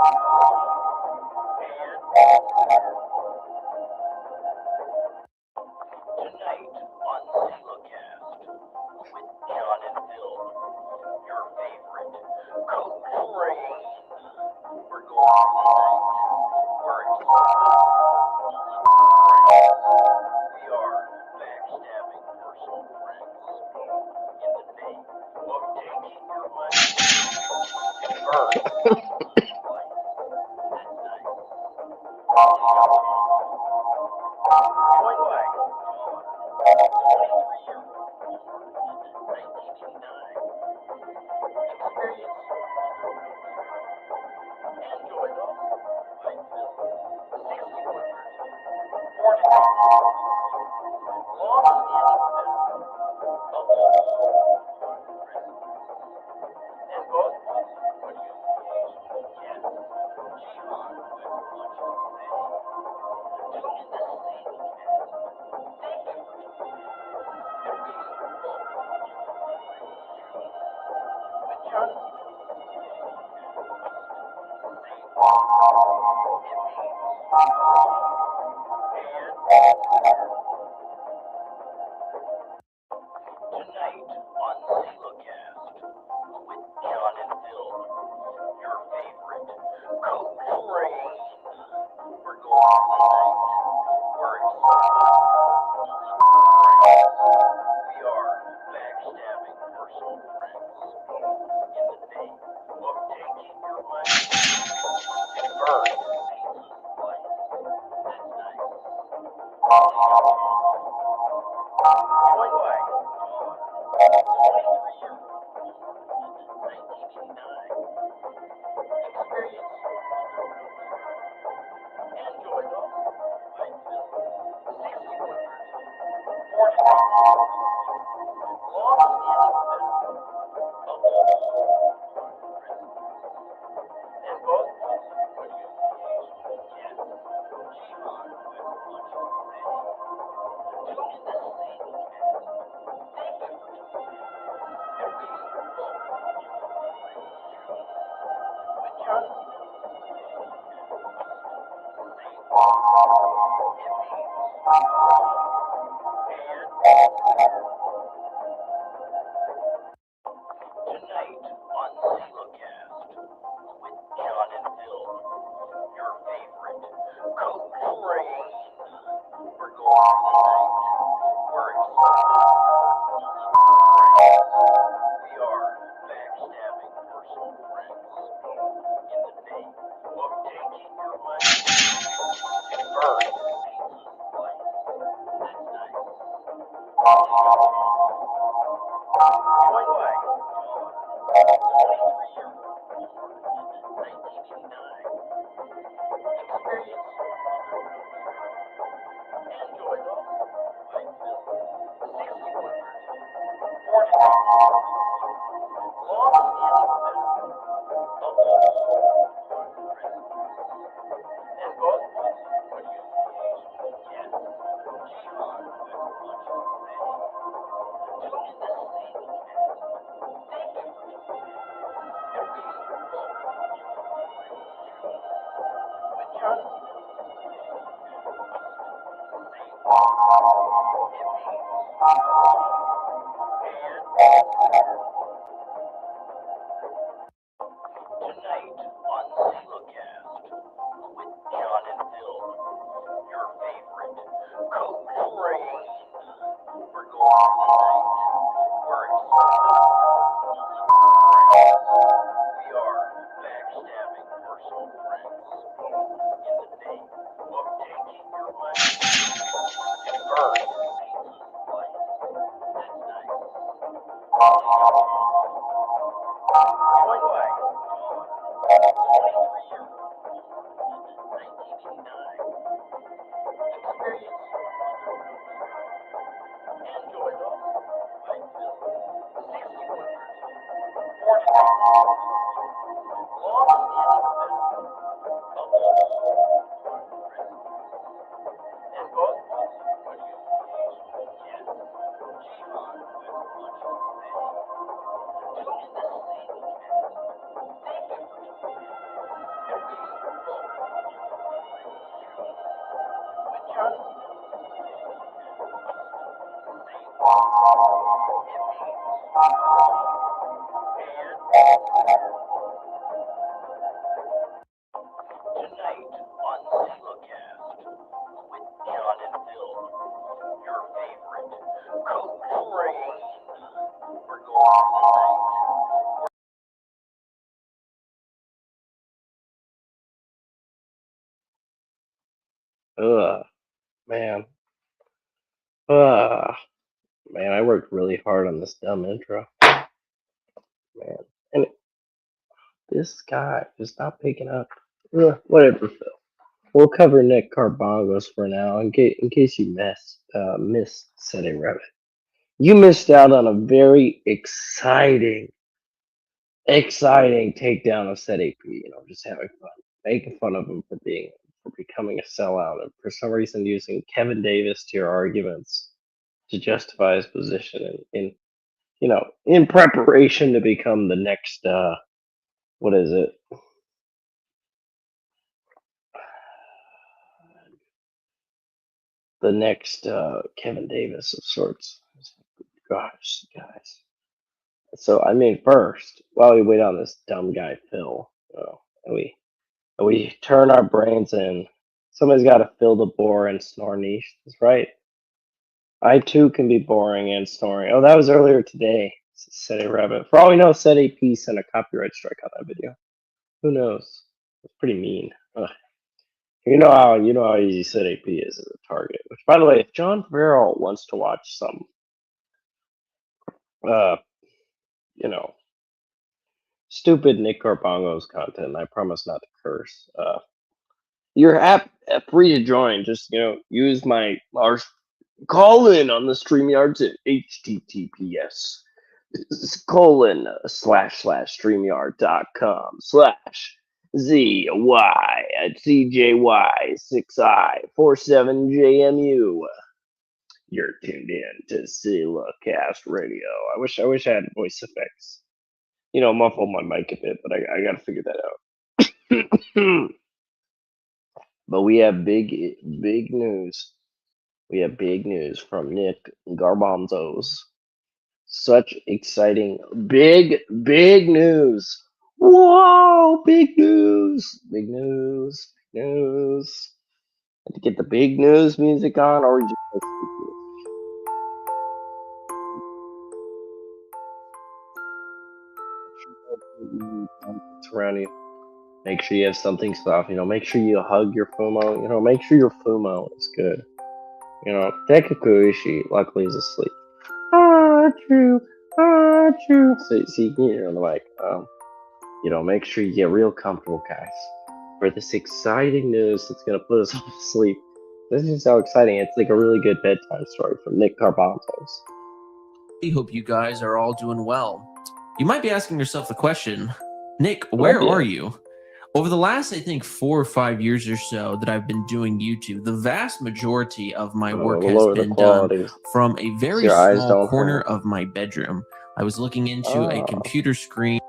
Tonight on Selahcast with John and Phil, your favorite Code Train. We're going tonight. We're excited. We are backstabbing personal friends in the name of taking your money. First, that's nice. Joined by 23-year-old born in 1989. Experience and joined also by Phil, 61 years old, born in 1988. Long-standing veteran of all recipes. And both also put you on the age. Yes, Jihan has much to say. Tune in this Selahcast. Thank you for tuning in. And we hope you will with John and Phil. Tonight on Selahcast with John and Phil, your favorite Code Train. We're going tonight. We're excited. We are backstabbing personal friends in the name of taking your money. First, pizza's life. That's nice. Joined by 23-year-old born in 1989. Experience and joined also by Phil, 61 years old, born in 1988. Long-standing veteran of all recipes. And both also put you on the age. Yes, Jihan has much to say. Tune in this Selahcast. Thank you for tuning in. And we hope you will with John and Phil. Tonight on Selahcast with John and Phil, your favorite Code Train. We're going tonight. We're excited. We are backstabbing personal friends in the name of taking your money. First, pizza's life. That's nice. Joined by 23-year-old born in 1989. Experience and joined also by Phil, 61 years old, born in 1988. Long-standing veteran of all recipes. And both also put you on the age. Yes, Jihan has much to say. Tune in this Selahcast. Thank you for tuning in. And we hope you will with John and Phil. Tonight on Selahcast with John and Phil, your favorite Code Train. We're going tonight. We're excited. We are backstabbing personal friends in the name of taking your money. First, pizza's life. That's nice. Tonight on Selahcast with John and Phil, your favorite co-train. We're going through Ugh, man. Ugh, man, I worked really hard on this dumb intro, man. And this guy just not picking up. Ugh, whatever, Phil. We'll cover Nick Carbongos for now, in case you missed Setting Rabbit. You missed out on a very exciting takedown of Set AP. Just having fun, making fun of him for becoming a sellout, and for some reason using Kevin Davis to your arguments to justify his position in preparation to become the next what is it? The next Kevin Davis of sorts. Gosh, guys. So I mean, first, while we wait on this dumb guy Phil, and we turn our brains in, somebody's got to fill the bore and snore niche. That's right. I too can be boring and snoring. Oh, that was earlier today. Said a rabbit. For all we know, Said a piece and a copyright strike on that video. Who knows? It's pretty mean. Ugh. You know how easy Said AP is as a target. Which, by the way, if John Farrell wants to watch some, uh, you know, stupid Nick Carbongos content, I promise not to curse. You're free to join. Just use my call in on the StreamYards at https //streamyard.com/ZY at CJY6I47JMU. You're tuned in to Selahcast Radio. I wish I had voice effects. Muffle my mic a bit, but I gotta figure that out. But we have big news. We have big news from Nick Garbanzos. Such exciting, big news. Whoa, big news. Big news. Big news. Have to get the big news music on, or just around you. Make sure you have something soft. Make sure you hug your Fumo. Make sure your Fumo is good. Tekakuishi luckily is asleep. True. So you can hear on the mic. Make sure you get real comfortable, guys, for this exciting news that's gonna put us all to sleep. This is so exciting. It's like a really good bedtime story from Nick Carbontos. I hope you guys are all doing well. You might be asking yourself the question, Nick, where are you? Over the last, I think, 4 or 5 years or so that I've been doing YouTube, the vast majority of my work has been done from a very small corner of my bedroom. I was looking into a computer screen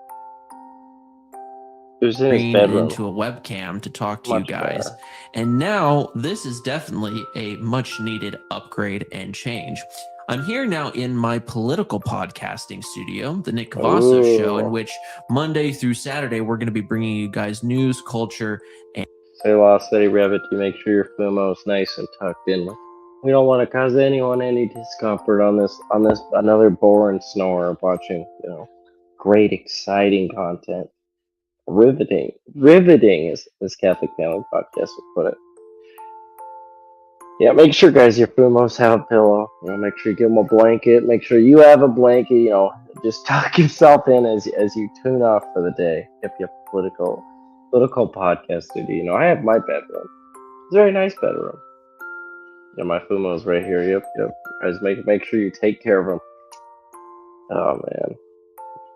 into a webcam to talk to you guys. And now this is definitely a much needed upgrade and change. I'm here now in my political podcasting studio, the Nick Cavasso Show, in which Monday through Saturday, we're going to be bringing you guys news, culture, and... Say Lost City Rabbit, you make sure your Fumo is nice and tucked in. We don't want to cause anyone any discomfort on this another boring snore of watching, great, exciting content. Riveting as Catholic Family Podcast would put it. Yeah, make sure, guys, your Fumos have a pillow. Make sure you give them a blanket. Make sure you have a blanket. Just tuck yourself in as you tune off for the day. If you have political podcast studio. I have my bedroom. It's a very nice bedroom. My Fumo's right here. Yep. Guys, make sure you take care of them. Oh man.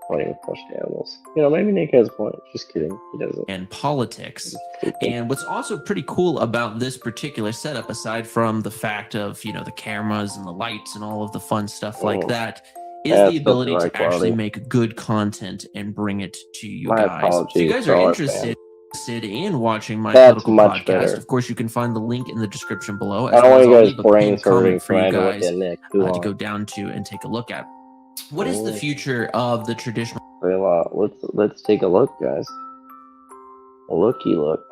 Playing with flushed animals. Maybe Nick has a point. Just kidding. He doesn't. And politics. And what's also pretty cool about this particular setup, aside from the fact of, the cameras and the lights and all of the fun stuff like that, is the ability to actually make good content and bring it to you guys. If you guys are interested... in watching my That's political much podcast. better. Of course, you can find the link in the description below, I as don't well want as you I'll guys leave a pinned brains hurting comment for from you having to look guys at Nick too to long. go down to and take a look at. What is the future of the traditional? Well, let's take a look, guys. A looky look.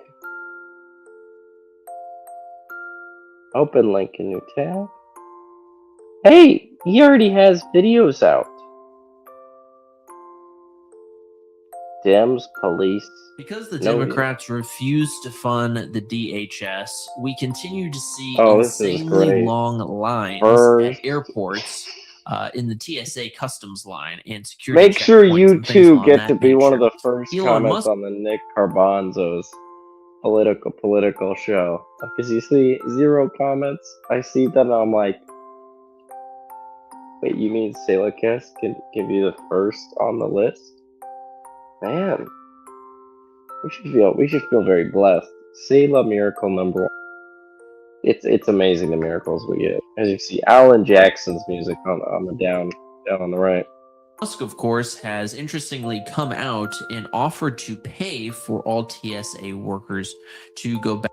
Open link in new tab. Hey, he already has videos out. Dems, police. Because the No Democrats refuse to fund the DHS, we continue to see this is insanely great. long lines First. at airports, in the TSA customs line and security Make sure checkpoints you and things too along get that to be one of nature. the first Elon comments Musk on the Nick Garbanzo's political show. Because you see 0 comments. I see that and I'm like, wait, you mean Selahcast can be the first on the list? Man, we should feel very blessed. Selah miracle number 1. It's amazing the miracles we get. As you see, Alan Jackson's music on the down on the right. Musk, of course, has interestingly come out and offered to pay for all TSA workers to go back.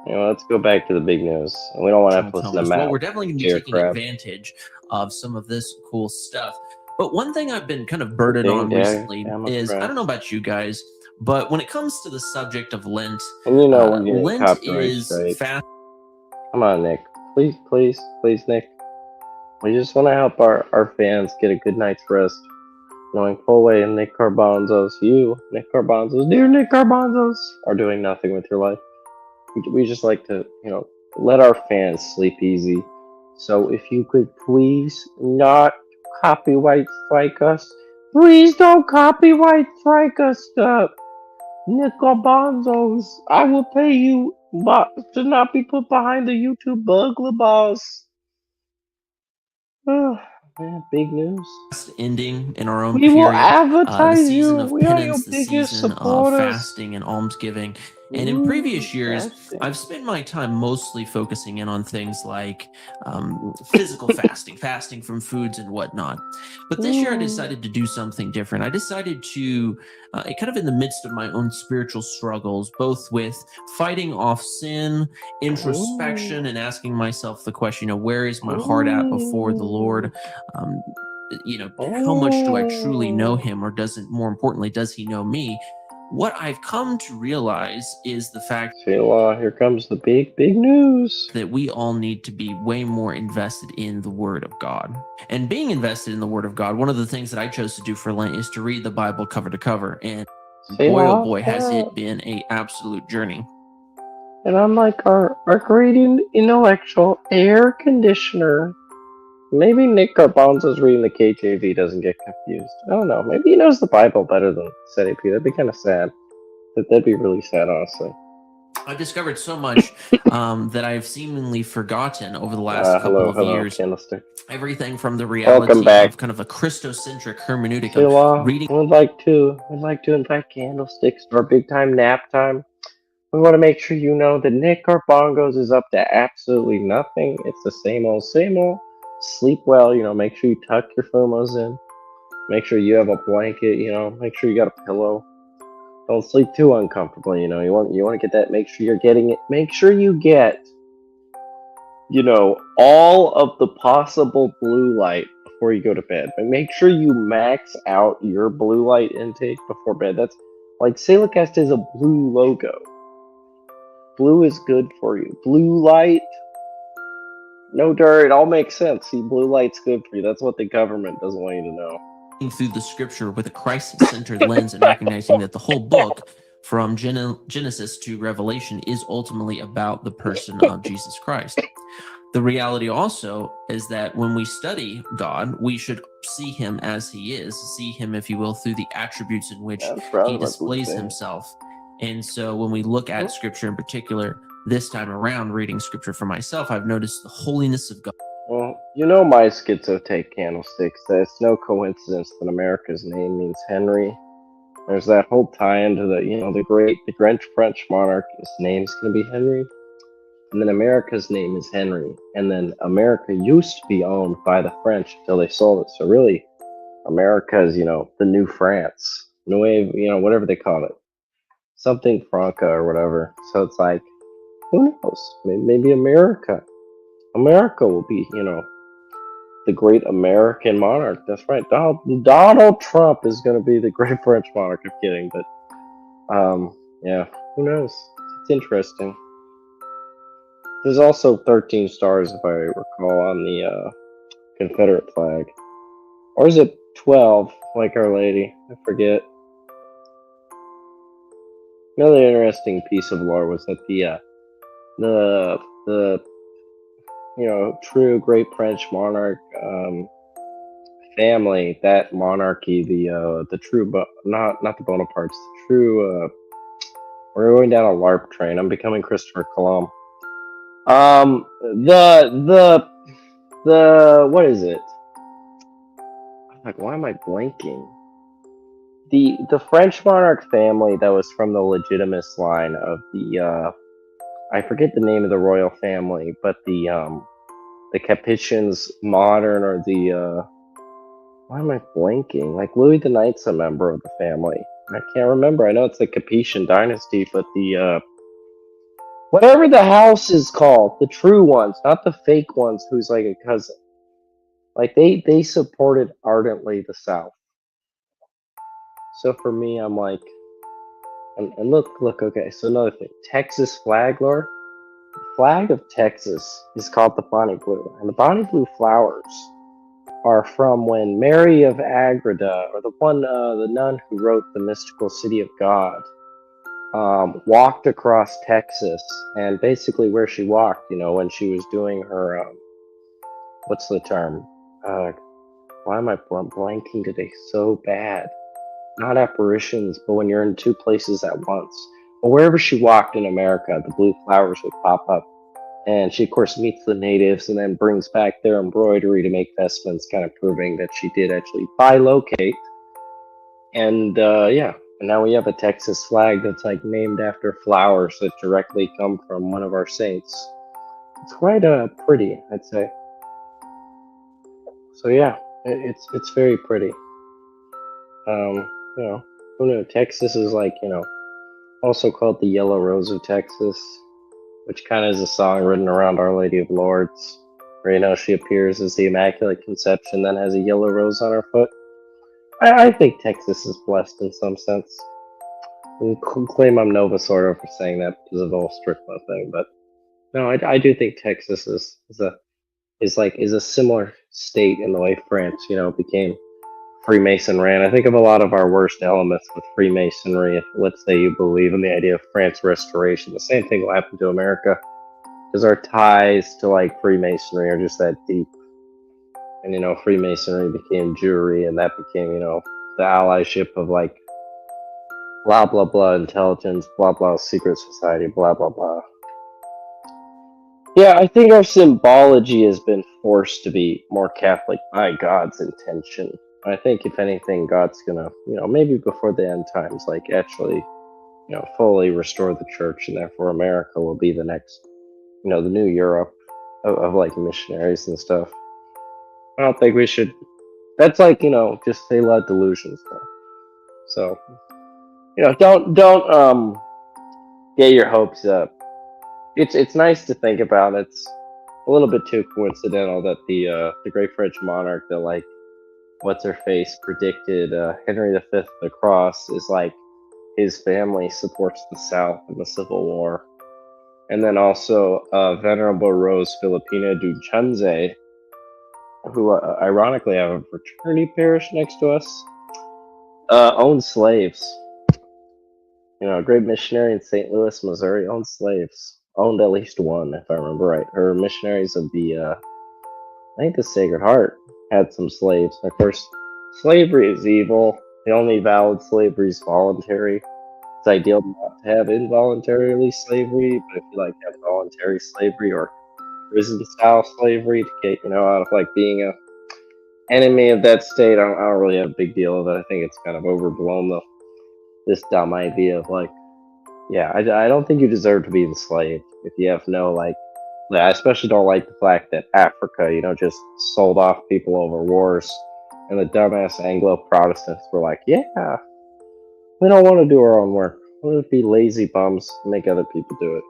Let's go back to the big news. We don't want to have to listen to Matt. Well, we're definitely going to be taking advantage of some of this cool stuff. But one thing I've been kind of burdened on recently is, I don't know about you guys, but when it comes to the subject of Lent, and we're getting Lent is fast. Come on, Nick. Please, Nick. We just want to help our fans get a good night's rest, knowing full well Nick Garbanzo's, dear Nick Garbanzo's, are doing nothing with your life. We just like to, let our fans sleep easy. So if you could please not copyright strike us. Please don't copyright strike us, Nick Garbanzo's. I will pay you to not be put behind the YouTube burglar bars. Oh, man, big news. Ending in our own we period. Will advertise the season you. of We penance, the season supporters. of fasting and almsgiving. And in previous years, I've spent my time mostly focusing in on things like physical fasting from foods and whatnot. But this year I decided to do something different. I decided to, kind of in the midst of my own spiritual struggles, both with fighting off sin, introspection, and asking myself the question, where is my heart at before the Lord? How much do I truly know him, or more importantly, does he know me? What I've come to realize is the fact here comes the big news that we all need to be way more invested in the Word of God. And being invested in the Word of God, one of the things that I chose to do for Lent is to read the Bible cover to cover. And boy, oh boy, has it been an absolute journey. And I'm like our great intellectual air conditioner. Maybe Nick Garbanzo's reading the KJV doesn't get confused. I don't know. Maybe he knows the Bible better than Seti P. That'd be kind of sad. That'd be really sad, honestly. I've discovered so much that I've seemingly forgotten over the last couple of years. Candlestick. Everything from the reality of kind of a Christocentric hermeneutic of reading. We'd like to invite Candlesticks to our big time nap time. We want to make sure you know that Nick Garbanzo's is up to absolutely nothing. It's the same old. Sleep well, make sure you tuck your FOMOs in. Make sure you have a blanket, make sure you got a pillow. Don't sleep too uncomfortably, you want to get that, make sure you're getting it. Make sure you get, all of the possible blue light before you go to bed. But make sure you max out your blue light intake before bed. That's like Selahcast is a blue logo. Blue is good for you. Blue light. No dirt, it all makes sense. See, blue light's good for you. That's what the government doesn't want you to know. Through the scripture with a Christ-centered lens and recognizing that the whole book, from Genesis to Revelation, is ultimately about the person of Jesus Christ. The reality also is that when we study God, we should see him as he is, see him, if you will, through the attributes in which he displays himself. And so when we look at scripture in particular, this time around, reading scripture for myself, I've noticed the holiness of God. Well, my schizo take Candlesticks. It's no coincidence that America's name means Henry. There's that whole tie into the French monarch. His name's going to be Henry. And then America's name is Henry. And then America used to be owned by the French until they sold it. So really, America is, the new France. Whatever they call it. something Franca or whatever. So it's like, who knows? Maybe America will be, the great American monarch. That's right. Donald Trump is going to be the great French monarch. I'm kidding, but yeah, who knows? It's interesting. There's also 13 stars, if I recall, on the Confederate flag, or is it 12, like Our Lady? I forget. Another interesting piece of lore was that the true great French monarch family, that monarchy, the true not the Bonapartes, the true we're going down a LARP train. I'm becoming Christopher Columb. The what is it? Like, why am I blanking? The French monarch family that was from the Legitimist line of the I forget the name of the royal family, but the Capetians modern, or the why am I blanking? Like, Louis the Ninth's a member of the family. I can't remember. I know it's the Capetian dynasty, but the whatever the house is called, the true ones, not the fake ones, who's like a cousin. Like, they supported ardently the South. So for me, I'm like, and look, okay. So another thing, Texas flag lore. The flag of Texas is called the Bonnie Blue, and the Bonnie Blue flowers are from when Mary of Agreda, or the nun who wrote the Mystical City of God, walked across Texas, and basically where she walked, when she was doing her, what's the term? Why am I blanking today so bad? Not apparitions, but when you're in two places at once. But wherever she walked in America, the blue flowers would pop up. And she, of course, meets the natives and then brings back their embroidery to make vestments, kind of proving that she did actually bilocate. And yeah, and now we have a Texas flag that's like named after flowers that directly come from one of our saints. It's quite pretty, I'd say. So yeah, it's very pretty. Who knew? Texas is like, also called the Yellow Rose of Texas, which kind of is a song written around Our Lady of Lords, where, she appears as the Immaculate Conception, then has a yellow rose on her foot. I think Texas is blessed in some sense. I claim I'm Novus Ordo for saying that because of the whole Strickland thing, but no, I do think Texas is a similar state in the way France, became Freemasonry. And I think of a lot of our worst elements with Freemasonry. If, let's say, you believe in the idea of France restoration, the same thing will happen to America, because our ties to like Freemasonry are just that deep. And Freemasonry became Jewry, and that became the allyship of like blah blah blah intelligence, blah blah secret society, blah blah blah. Yeah, I think our symbology has been forced to be more Catholic by God's intention. I think if anything, God's gonna, maybe before the end times, like actually, fully restore the church, and therefore America will be the next, the new Europe of like missionaries and stuff. I don't think we should. That's like, just say lot delusions though. So, don't get your hopes up. It's nice to think about. It's a little bit too coincidental that the great French monarch that like what's her face predicted Henry V of the Cross is like his family supports the South in the Civil War, and then also Venerable Rose Filipina Duchunze, who ironically have a fraternity parish next to us, owned slaves. A great missionary in St. Louis, Missouri, owned slaves. Owned at least one, if I remember right. Her missionaries of I think the Sacred Heart had some slaves. Of course, slavery is evil. The only valid slavery is voluntary. It's ideal not to have involuntarily slavery, but if you like have voluntary slavery or prison-style slavery to get, out of like being a enemy of that state, I don't really have a big deal with it. I think it's kind of overblown though. This dumb idea of like, yeah, I don't think you deserve to be enslaved if you have no like. I especially don't like the fact that Africa, just sold off people over wars, and the dumbass Anglo Protestants were like, yeah, we don't want to do our own work. Let it be lazy bums. Make other people do it.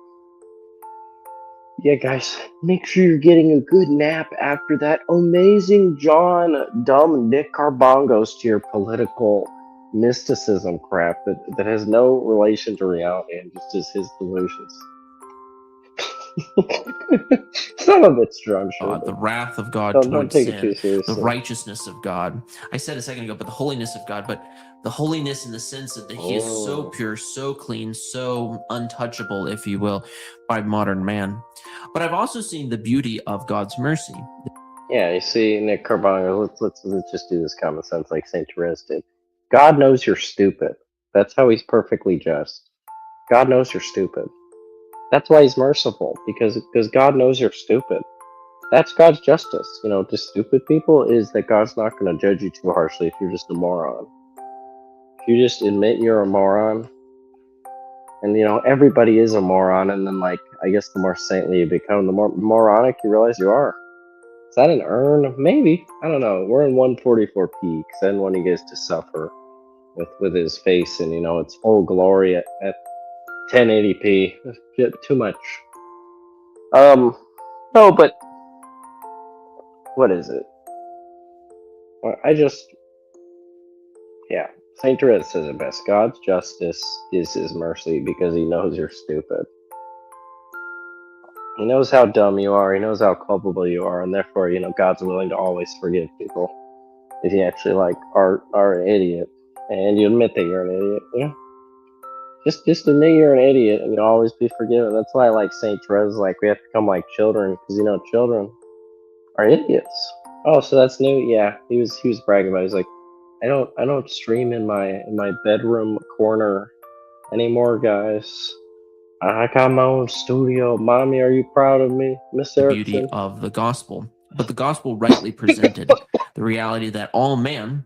Yeah, guys, make sure you're getting a good nap after that amazing dumb Nick Carbongos to your political mysticism crap that has no relation to reality and just is his delusions. Some of it's true, I'm sure. The wrath of God Don't towards take it too sin, seriously. the righteousness of God. I said a second ago, but the holiness of God, but the holiness in the sense that he is so pure, so clean, so untouchable, if you will, by modern man. But I've also seen the beauty of God's mercy. Yeah, you see, Nick Carbongo, let's just do this common sense like St. Therese did. God knows you're stupid. That's how he's perfectly just. God knows you're stupid. That's why he's merciful, because God knows you're stupid. That's God's justice, to stupid people, is that God's not going to judge you too harshly if you're just a moron. If you just admit you're a moron, and everybody is a moron, and then I guess the more saintly you become, the more moronic you realize you are. Is that an urn? Maybe. I don't know. We're in 144p, because I didn't want you guys to suffer with his face, and it's full glory at 1080p. Too much. No, but what is it? St. Therese says it best. God's justice is his mercy because he knows you're stupid. He knows how dumb you are. He knows how culpable you are, and therefore, God's willing to always forgive people if you actually are an idiot and you admit that you're an idiot. Just admit you're an idiot and you'll always be forgiven. That's why I like St. Therese. We have to become like children because children are idiots. Oh, so that's new. Yeah, he was bragging about it. He's like, I don't stream in my bedroom corner anymore, guys. I got my own studio. Mommy, are you proud of me, Miss Erickson? The beauty of the gospel. But the gospel rightly presented the reality that all man,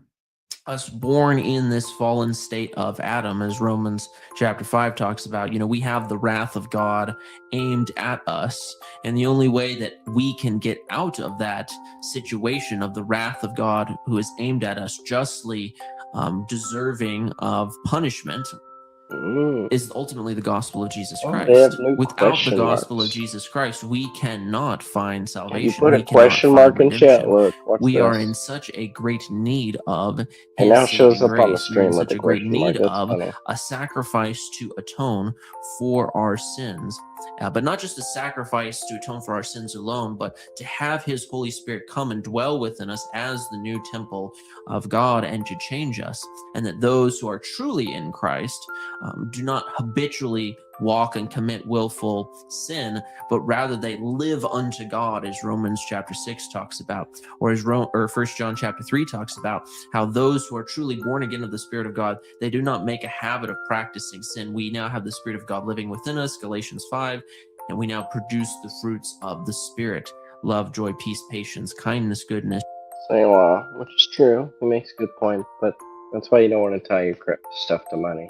us born in this fallen state of Adam, as Romans chapter 5 talks about, we have the wrath of God aimed at us. And the only way that we can get out of that situation of the wrath of God who is aimed at us justly, deserving of punishment, is ultimately the gospel of Jesus Christ. Without the gospel of Jesus Christ, we cannot find salvation. You put a question mark in chat. Look, we are in such a great need of His and now shows up grace. on the stream with such the a great need of funny. a sacrifice to atone for our sins. But not just a sacrifice to atone for our sins alone, but to have His Holy Spirit come and dwell within us as the new temple of God and to change us. And that those who are truly in Christ do not habitually walk and commit willful sin, but rather they live unto God, as Romans chapter 6 talks about, or as 1 John chapter 3 talks about, how those who are truly born again of the Spirit of God, they do not make a habit of practicing sin. We now have the Spirit of God living within us, Galatians 5, and we now produce the fruits of the Spirit: love, joy, peace, patience, kindness, goodness. Saying law, which is true. He makes a good point, but that's why you don't want to tie your stuff to money.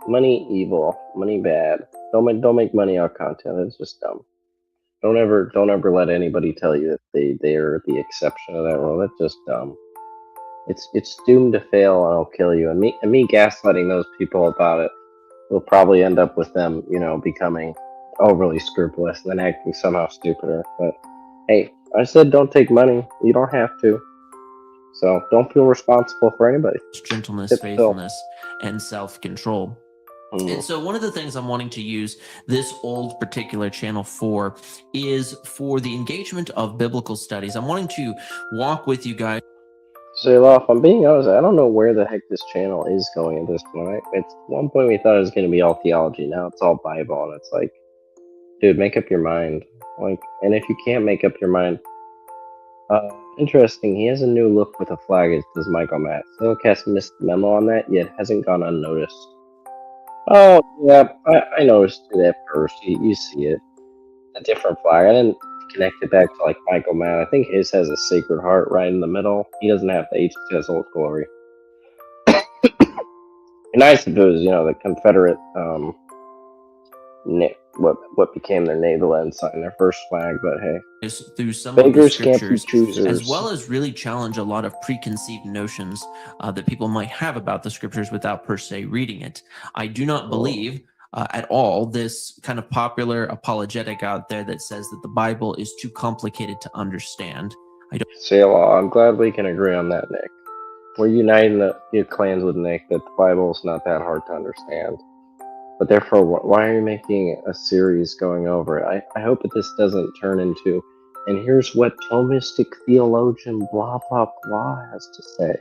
Money evil, money bad. Don't make money out of content. It's just dumb. Don't ever let anybody tell you that they are the exception of that rule. That's just dumb. It's doomed to fail and it'll kill you. And me gaslighting those people about it will probably end up with them, becoming overly scrupulous and then acting somehow stupider. But hey, I said don't take money. You don't have to. So don't feel responsible for anybody. Gentleness, faithfulness, and self-control. And so one of the things I'm wanting to use this old particular channel for is for the engagement of biblical studies. I'm wanting to walk with you guys. So, if I'm being honest, I don't know where the heck this channel is going at this point. At one point we thought it was going to be all theology. Now it's all Bible, and it's like, dude, make up your mind. And if you can't make up your mind, interesting. He has a new look with a flag. It says Michael Matt. Selahcast missed the memo on that, yet hasn't gone unnoticed. Oh, yeah, I noticed it at first. You see it. A different flag. I didn't connect it back to, Michael Mann. I think his has a Sacred Heart right in the middle. He doesn't have the H, he has Old Glory. Nice if it was, the Confederate, what became their naval ensign, their first flag. But hey, through some of the beggars can't be scriptures, choosers. as well as really challenge a lot of preconceived notions that people might have about the scriptures without per se reading it. I do not believe at all this kind of popular apologetic out there that says that the Bible is too complicated to understand. Selah, I'm glad we can agree on that, Nick. We're uniting the clans with Nick that the Bible's not that hard to understand. But therefore, why are you making a series going over it? I hope that this doesn't turn into, and here's what Thomistic theologian blah blah blah has to say.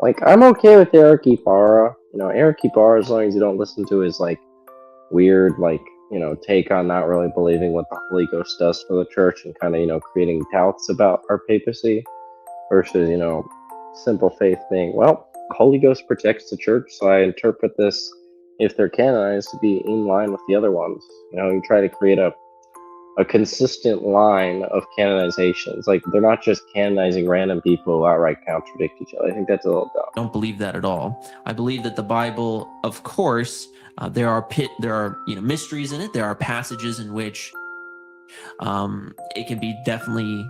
Like, I'm okay with Eric Ibarra. Eric Ibarra, as long as you don't listen to his like weird take on not really believing what the Holy Ghost does for the church and kind of creating doubts about our papacy versus simple faith being, well, Holy Ghost protects the church, so I interpret this, if they're canonized, to be in line with the other ones. You try to create a consistent line of canonizations. Like, they're not just canonizing random people who outright contradict each other. I think that's a little dumb. I don't believe that at all. I believe that the Bible, of course, there are mysteries in it. There are passages in which it can be definitely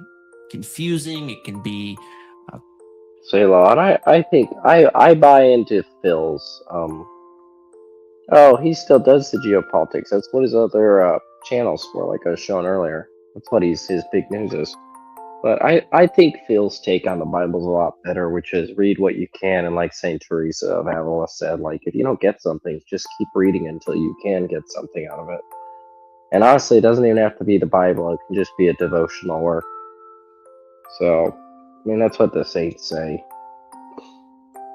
confusing. It can be Selah, and I think I buy into Phil's. Oh, he still does the geopolitics. That's what his other channels for, like I was showing earlier. That's what his big news is. But I think Phil's take on the Bible's a lot better, which is read what you can, and like Saint Teresa of Avila said, like, if you don't get something, just keep reading until you can get something out of it. And honestly, it doesn't even have to be the Bible. It can just be a devotional work. So, I mean, that's what the saints say.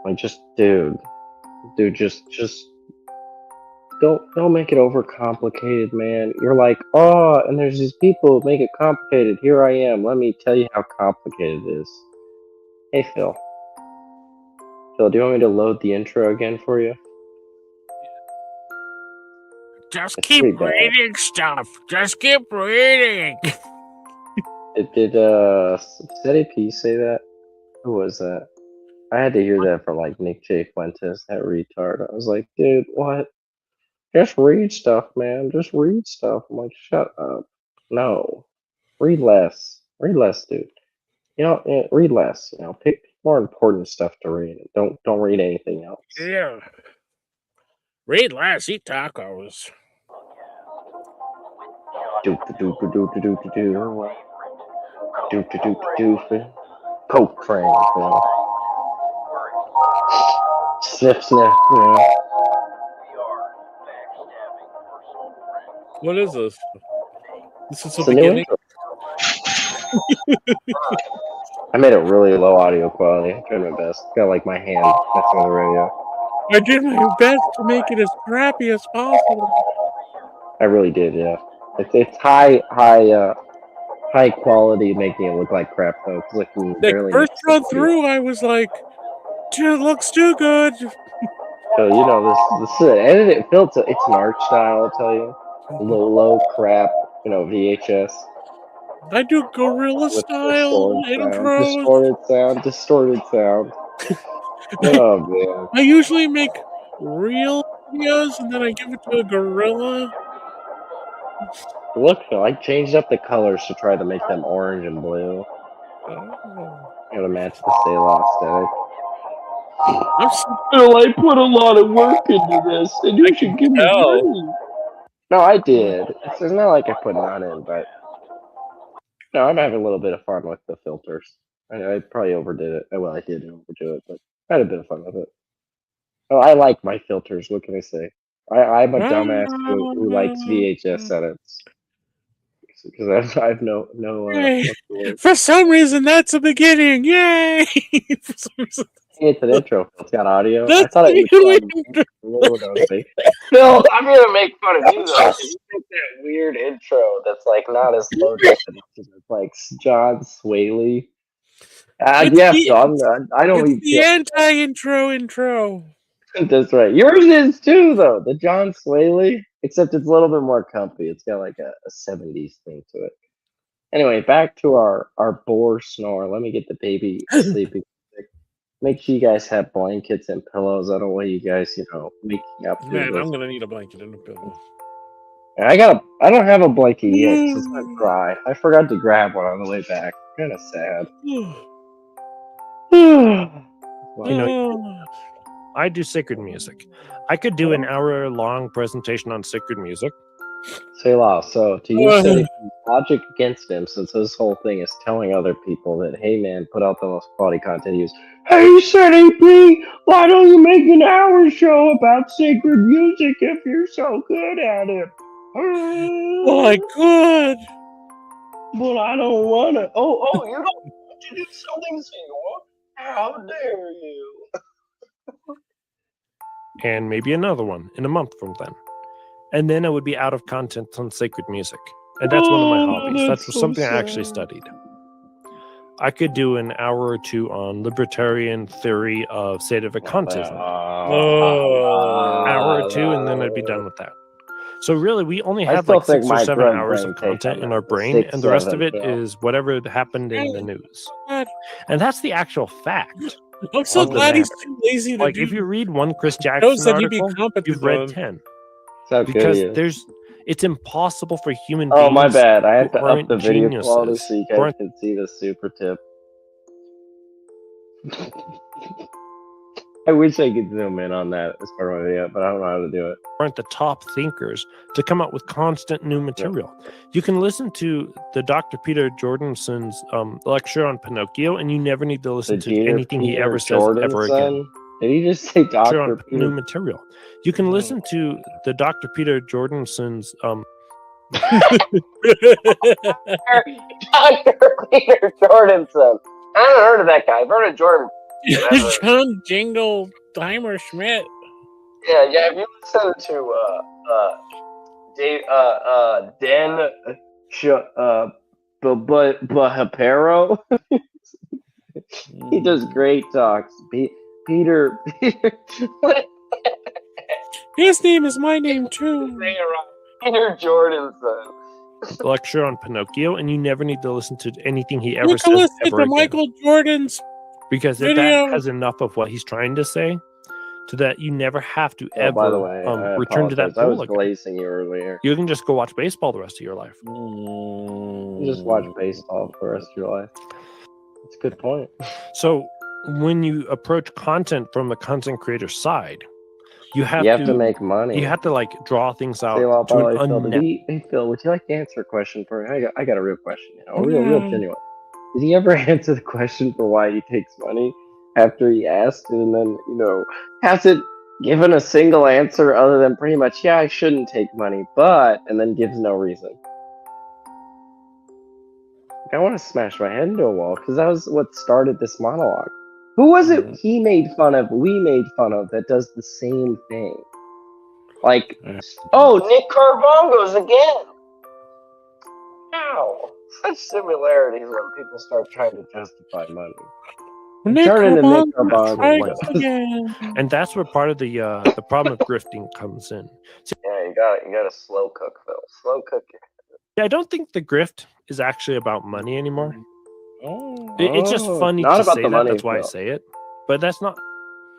Like, just don't make it overcomplicated, man. You're like, oh, and there's these people who make it complicated. Here I am. Let me tell you how complicated it is. Hey, Phil. Phil, do you want me to load the intro again for you? Just keep reading stuff. Just keep reading. Did Steady P say that? Who was that? I had to hear that from like Nick J. Fuentes, that retard. I was like, dude, what? Just read stuff, man. Just read stuff. I'm like, shut up. No. Read less. Read less, dude. Read less. Pick more important stuff to read. Don't read anything else. Yeah. Read less. Eat tacos. Coke train, Sniff, sniff, What is this? This is It's a new intro. I made it really low audio quality. I tried my best. Got like my hand messing with the radio. I did my best to make it as crappy as possible. I really did, yeah. It's high quality, making it look like crap though. It's like barely. First run through, I was like, "Dude, it looks too good." So this is an edited filter. It's an art style, I'll tell you. Low crap, VHS. I do gorilla style intros. Distorted sound. Oh man. I usually make real videos and then I give it to a gorilla. Look, Phil, I changed up the colors to try to make them orange and blue. Gotta match the Selah aesthetic. Phil, I put a lot of work into this, and you should give me money. No, I did. It's not like I put none in, but no, I'm having a little bit of fun with the filters. I probably overdid it. Well, I did overdo it, but I had a bit of fun with it. Oh, I like my filters. What can I say? I'm a dumbass who likes VHS edits. Because I have no. For some reason, that's a beginning. Yay! For some reason, it's an intro. It's got audio. I thought it was Phil, I'm gonna make fun of you though. You make that weird intro that's like not as low definition. It's like John Swaley. I don't even. It's the anti-intro. That's right. Yours is too, though. The John Swaley, except it's a little bit more comfy. It's got like a 70s thing to it. Anyway, back to our boar snore. Let me get the baby sleeping. Make sure you guys have blankets and pillows. I don't want you guys, making up. Man, I'm gonna need a blanket and a pillow. I don't have a blankie yet 'cause it's not dry. I forgot to grab one on the way back. Kind of sad. I do sacred music. I could do an hour-long presentation on sacred music. Selah, so to use Seneca's logic against him, since this whole thing is telling other people that, hey man, put out the most quality content, use, hey Seneca, why don't you make an hour show about sacred music if you're so good at it? Well, I could. But I don't want to. Oh, you don't want to do something, Selah? How dare you? And maybe another one in a month from then. And then I would be out of content on sacred music. And that's one of my hobbies. That's so something I actually studied. I could do an hour or two on libertarian theory of sedevacantism. Hour or two, and then I'd be done with that. So really, we only have like 6 or 7 hours of content in our brain, and the rest of it is whatever happened in the news. And that's the actual fact. I'm so glad he's too lazy to Like, do. if you read one Chris Jackson article, you've read 10. Because it's impossible for human beings. Oh, my bad. I had to who up aren't the video geniuses, quality so you who guys aren't- can see the super tip. I wish I could zoom in on that as part of my video, but I don't know how to do it. aren't the top thinkers to come up with constant new material. You can listen to the Dr. Peter Jordanson's lecture on Pinocchio, and you never need to listen to anything he ever says ever again. Did he just say Dr. On Peter? new material. You can listen to the Dr. Peter Jordanson's Dr. Peter Jordanson. I haven't heard of that guy. I've heard of Jordan. John Jingle Dimer Schmidt. Yeah. If you listen to Dan Bahapero, he does great talks. Peter. What? His name is my name too. Peter Jordanson. lecture on Pinocchio, and you never need to listen to anything he ever You can says listen ever to again. Michael Jordan's Because if video. that has enough of what he's trying to say, to that you never have to Oh, by the ever way, I return to that apologize. I was pool again. glazing you earlier. You can just go watch baseball the rest of your life. You just watch baseball for the rest of your life. That's a good point. So when you approach content from the content creator side, you have to make money. You have to like draw things out Say, well, to by the an way, Phil, unnecessary. hey Phil, would you like to answer a question for me? I got a real question. A real genuine. Did he ever answer the question for why he takes money after he asked, and then hasn't given a single answer other than pretty much, yeah, I shouldn't take money, but, and then gives no reason. I want to smash my head into a wall because that was what started this monologue. Who was it he made fun of, we made fun of, that does the same thing? Like, oh, Nick Carbongos again! Ow! Such similarities when people start trying to justify money. Turn into Nick Carbongos. And that's where part of the problem of grifting comes in. Yeah, you got to slow cook, Phil. Slow cook it. Yeah, I don't think the grift is actually about money anymore. It's just funny not to about say the that. money, That's why I Phil. say it. But that's not.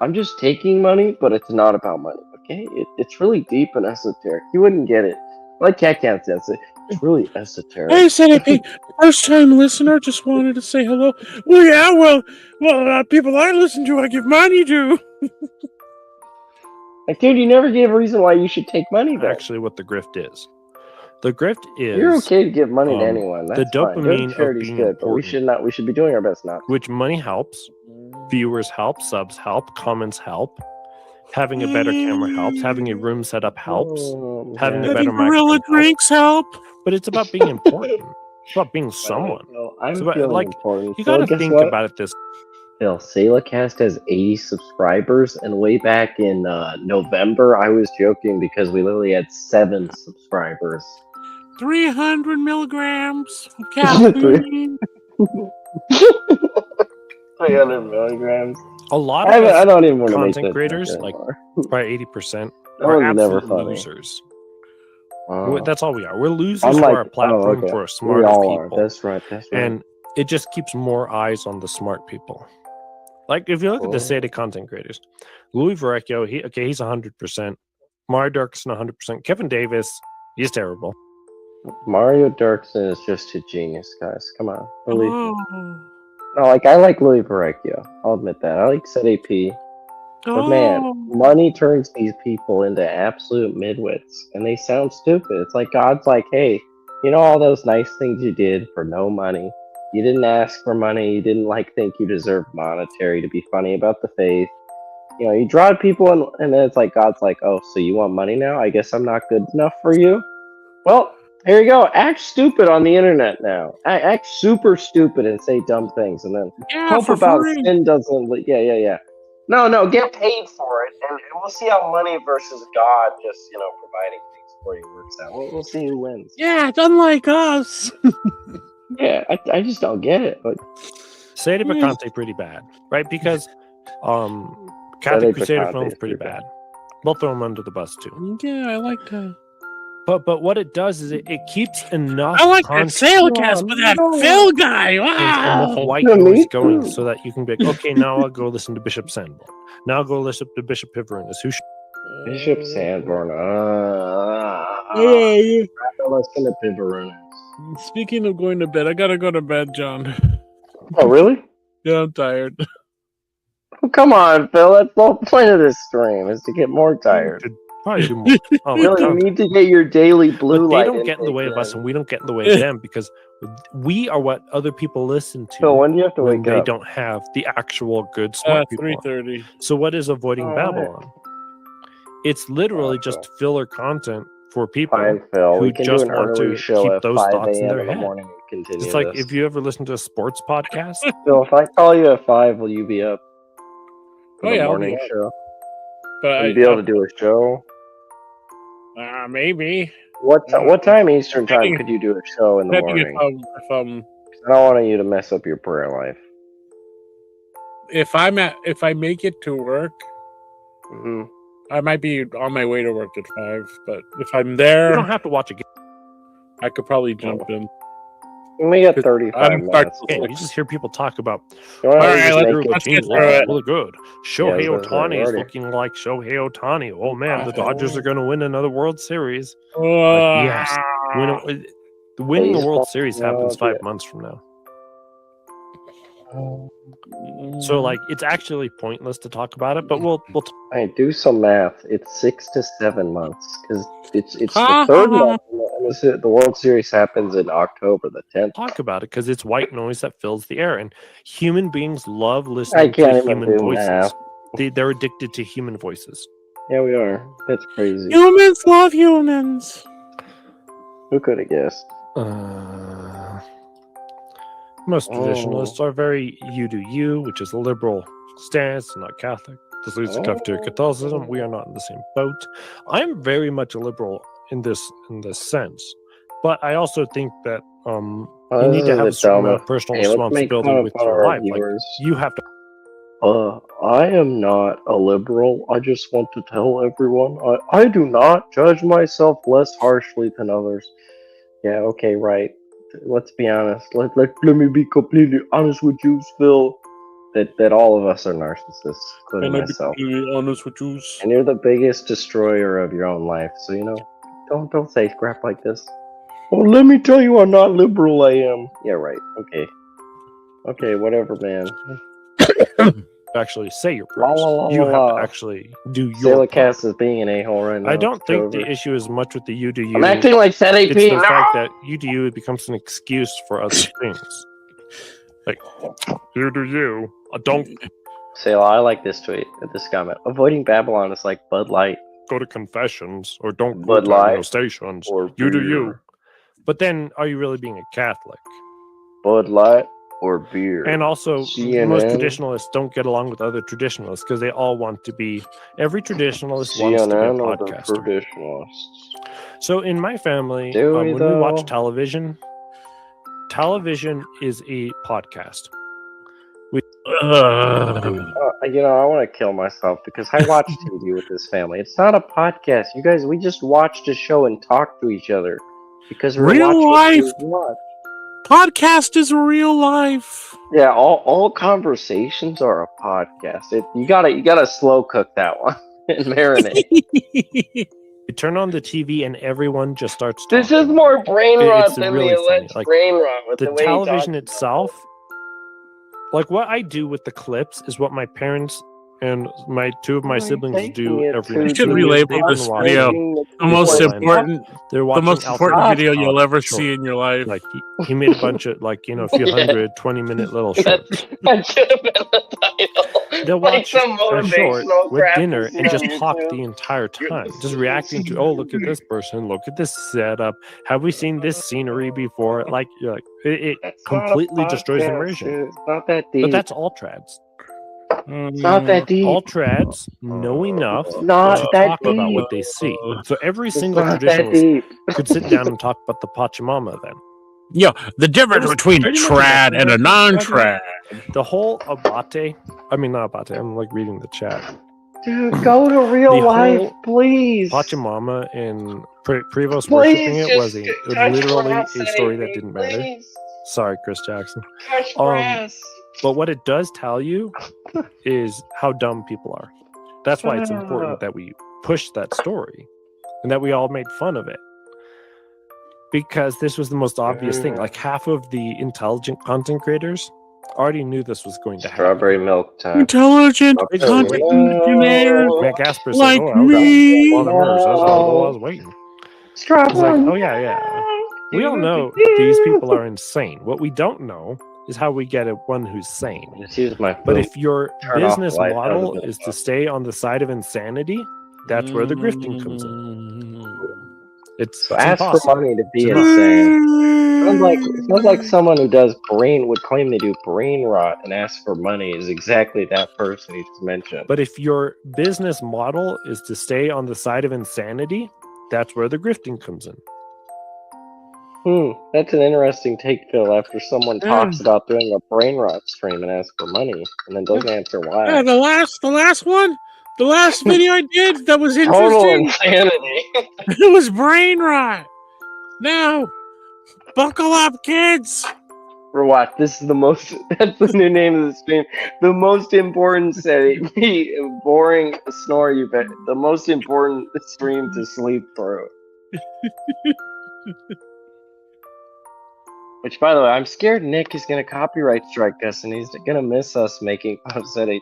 I'm just taking money, but it's not about money. Okay, it's really deep and esoteric. You wouldn't get it. Like Cat Cat says, it's really esoteric. Hey, Seneca, first time listener, just wanted to say hello. Well, yeah, people I listen to, I give money to. Like, dude, you never gave a reason why you should take money then. Actually, what the grift is. The grift is. You're okay to give money to anyone. That's the fine. dopamine of Charity's being good, but we should be doing our best not. Which money helps. Viewers help. Subs help. Comments help. Having a better camera helps. Having a room set up helps. Having a better gorilla drinks help. But it's about being important. It's about being someone. I'm about, feeling like, important. you gotta think about it this. Phil, Selahcast has 80 subscribers, and way back in November, I was joking because we literally had 7 subscribers. 300 milligrams of caffeine. 300 milligrams. A lot I of don't even want to make content creators, like probably 80%, are absolute losers. That's all we are. We're losers for our platform, for smarter people. That's right. And it just keeps more eyes on the smart people. Like, if you look at the state of content creators, Louis Verrecchio, he's 100%. Mario Dirksen, 100%. Kevin Davis, He's terrible. Mario Dirksen is just a genius, guys. Come on, believe me. Oh. No, I like Louis Verrecchio. I'll admit that. I like Set AP. But man, Oh. money turns these people into absolute midwits, and they sound stupid. It's like God's like, hey, you know all those nice things you did for no money. You didn't ask for money. You didn't think you deserved monetary to be funny about the faith. You know, you draw people, and then it's like God's like, oh, so you want money now? I guess I'm not good enough for you. Well, here you go. Act stupid on the internet now. Act super stupid and say dumb things, and then hope for about free. sin doesn't. Yeah. No, get paid for it, and we'll see how money versus God just providing things for you works out. We'll see who wins. Yeah, it's unlike us. Yeah, I just don't get it. But Sede Picante pretty bad, right? Because Catholic Crusader Picante films is pretty pretty bad. We'll throw them under the bus too. Yeah, I like that. But what it does is it keeps enough. I like that Selahcast with that Phil guy. Enough Wow. white noise going so that you can be like, okay, now I'll go listen to Bishop Sanborn. Now I'll go listen to Bishop Piverinus. Bishop Sanborn. Yeah. Listen to Piverinus. Speaking of going to bed, I gotta go to bed, John. Oh, really? Yeah, I'm tired. Oh, come on, Phil. That's the whole point of this stream is to get more tired. Probably do more. Oh my Really, you God. need to get your daily blue But light. they don't get in the way of us, and we don't get in the way of them because we are what other people listen to. Phil, when do you have to when wake they up? don't have the actual good smart people. 3:30. So what is avoiding All Babylon? It's literally just filler content for people Fine, Phil. who We can just do an want early to show keep at those 5 thoughts in a.m. their in the head. morning and continue It's like this. if you ever listen to a sports podcast. Phil, if I call you at 5, will you be up for Oh, the yeah, I'll morning be up. show? But Will you be able to do a show? maybe. What time Eastern time could you do a show in the morning? If I don't want you to mess up your prayer life. if I make it to work, Mm-hmm. I might be on my way to work at 5. But if I'm there, You don't have to watch a game. I could probably jump in. We got 35 minutes. Okay, you just hear people talk about. You wanna All right, just let's make get it through it. Really good. Shohei Yeah, Ohtani is already. looking like Shohei Ohtani. Oh man, the Dodgers are going to win another World Series. Yes. Winning a World Baseball, Series no, happens 5 yeah. months from now. So like, it's actually pointless to talk about it. But we'll Hey, do some math. It's 6 to 7 months because it's the third month. And the World Series happens in October the 10th. talk about it because it's white noise that fills the air, and human beings love listening I can't to even human do voices. math. They're addicted to human voices. Yeah, we are. That's crazy. Humans love humans. Who could have guessed? Most traditionalists are very you do you, which is a liberal stance, not Catholic. This leads to cafeteria Catholicism. We are not in the same boat. I'm very much a liberal in this sense, but I also think that you need to have a certain amount of personal responsibility with your life. Like, you have to. I am not a liberal. I just want to tell everyone I do not judge myself less harshly than others. Yeah, okay, right. Let's be honest. Let me be completely honest with you, Phil. That all of us are narcissists, including myself. Honest with you. And you're the biggest destroyer of your own life. So don't say crap like this. Oh, let me tell you how not liberal I am. Yeah, right. Okay, whatever, man. Actually say your prayers. You have to actually do your Selahcast is being an a-hole right now. I don't think the issue is much with the you do you. I'm acting like Set AP. It's the fact that you do you becomes an excuse for other things. Like, you do you. Don't Selah, I like this tweet. This comment. Avoiding Babylon is like Bud Light. go to confessions or don't go Bud to Light radio stations. or You do beer. you. But then, are you really being a Catholic? Bud Light or beer. And also, CNN. most traditionalists don't get along with other traditionalists because they all want to be. Every traditionalist wants to be a CNN or the podcaster. traditionalists. So in my family, Do we, when we watch though? television is a podcast. I want to kill myself because I watch TV with this family. It's not a podcast. You guys, we just watched a show and talked to each other because we're Real watching life. what we watch. Podcast is real life. Yeah, all conversations are a podcast. You gotta slow cook that one and marinate. It You turn on the TV and everyone just starts talking. This is more brain rot It's than really the funny. alleged brain rot with The the way television he itself, like what I do with the clips is what my parents and two of my siblings do every night. You should They've relabel been this watching video the Visual most Lines. important, They're the watching most important Alfred video you'll Hitchcock ever shorts. see in your life. Like he made a bunch of a few Yeah. 20-minute little shorts. That should have been the title. They'll Like watch some a short motivational with crap dinner you see and on just talk YouTube. the entire time, just reacting to, oh, look at this person, look at this setup. Have we seen this scenery before? Like, you're like it That's not a completely destroys podcast, immersion. dude. It's not that deep. But that's all trads. It's not that deep. All trads know enough It's not to that talk about deep. what they see. So every It's single not that traditionalist deep. could sit down and talk about the Pachamama then. Yo, the difference There's between a pretty much trad nothing and a else to talk non-trad. The whole Abate, I mean not Abate, I'm like reading the chat. Dude, go to real The life, whole please. Pachamama and Prevost Please worshiping it was just touch literally grass, a story that Eddie, didn't matter. please. Sorry, Chris Jackson. Touch grass. But what it does tell you is how dumb people are. That's why it's important that we push that story and that we all made fun of it. Because this was the most obvious thing. Like half of the intelligent content creators already knew this was going to happen. Strawberry milk time. Intelligent Strawberry content creators milk. Matt Gasper said, like "Oh, I was me." one of hers. That's all I was waiting." It's Strawberry like, oh yeah. We all know these people are insane. What we don't know is how we get one who's sane. Just use my phone. But if your Turn off business the light model out of the is to stay on the side of insanity, that's where the grifting comes in. It's ask impossible. for money to be It's not. insane. Sounds like someone who would claim they do brain rot and ask for money is exactly that person you just mentioned. But if your business model is to stay on the side of insanity, that's where the grifting comes in. That's an interesting take, Phil, after someone talks about doing a brain rot stream and asks for money and then doesn't answer why. Yeah, the last one, the last video I did that was Total interesting. insanity. It was brain rot. Now, buckle up, kids. For what? This is that's the new name of the stream. The most important setting. Boring snore you bet. The most important stream to sleep through. Which, by the way, I'm scared Nick is going to copyright strike us and he's going to miss us making fun of ZAP.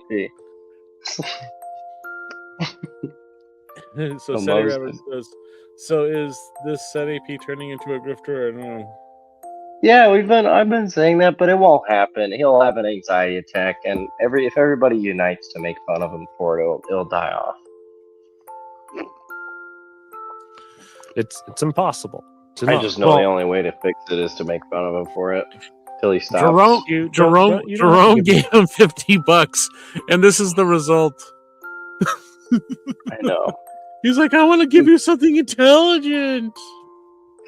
So Seti Rabbit says, so is this ZAP turning into a grifter or no? Yeah, I've been saying that, but it won't happen. He'll have an anxiety attack, and if everybody unites to make fun of him for it, it'll die off. It's impossible. I just know the only way to fix it is to make fun of him for it till he stops. Jerome gave him $50, and this is the result. I know. He's like, I want to give you something intelligent.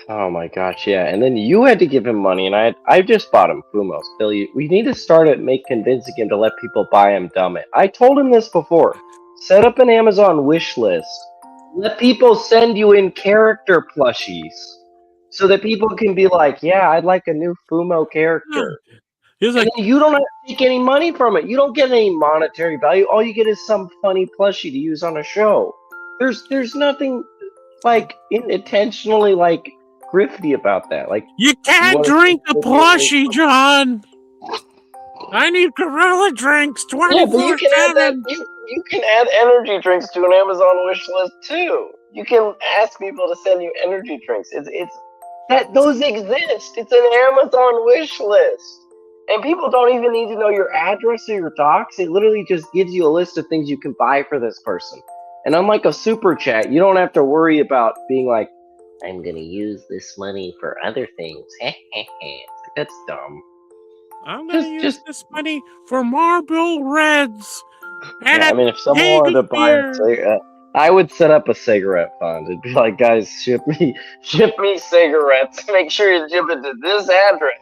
Oh my gosh, yeah. And then you had to give him money, and I just bought him Fumos. Billy, we need to start convincing him to let people buy him dumb it. I told him this before. Set up an Amazon wish list. Let people send you in character plushies. So that people can be like, yeah, I'd like a new Fumo character. He's like, you don't have to take any money from it. You don't get any monetary value. All you get is some funny plushie to use on a show. There's nothing like intentionally like grifty about that. Like you can't drink a plushie, John. I need gorilla drinks 24/7. You can add energy drinks to an Amazon wish list too. You can ask people to send you energy drinks. Those exist. It's an Amazon wish list. And people don't even need to know your address or your docs. It literally just gives you a list of things you can buy for this person. And unlike a super chat, you don't have to worry about being like, I'm going to use this money for other things. That's dumb. I'm going to use this money for Marlboro Reds. Yeah, I mean, if someone wanted to buy a cigarette, I would set up a cigarette fund. It'd be like, guys, ship me cigarettes. Make sure you ship it to this address.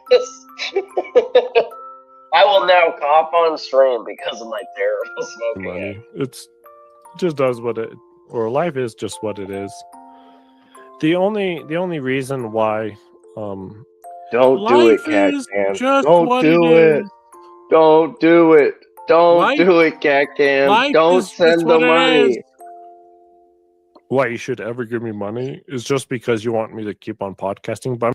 I will now cough on stream because of my terrible smoking. Money. It just does life is just what it is. The only reason why don't do it, Cat Cam. Don't do it. Don't do it. Don't do it, Cat Cam. Don't send the money. why you should ever give me money is just because you want me to keep on podcasting. But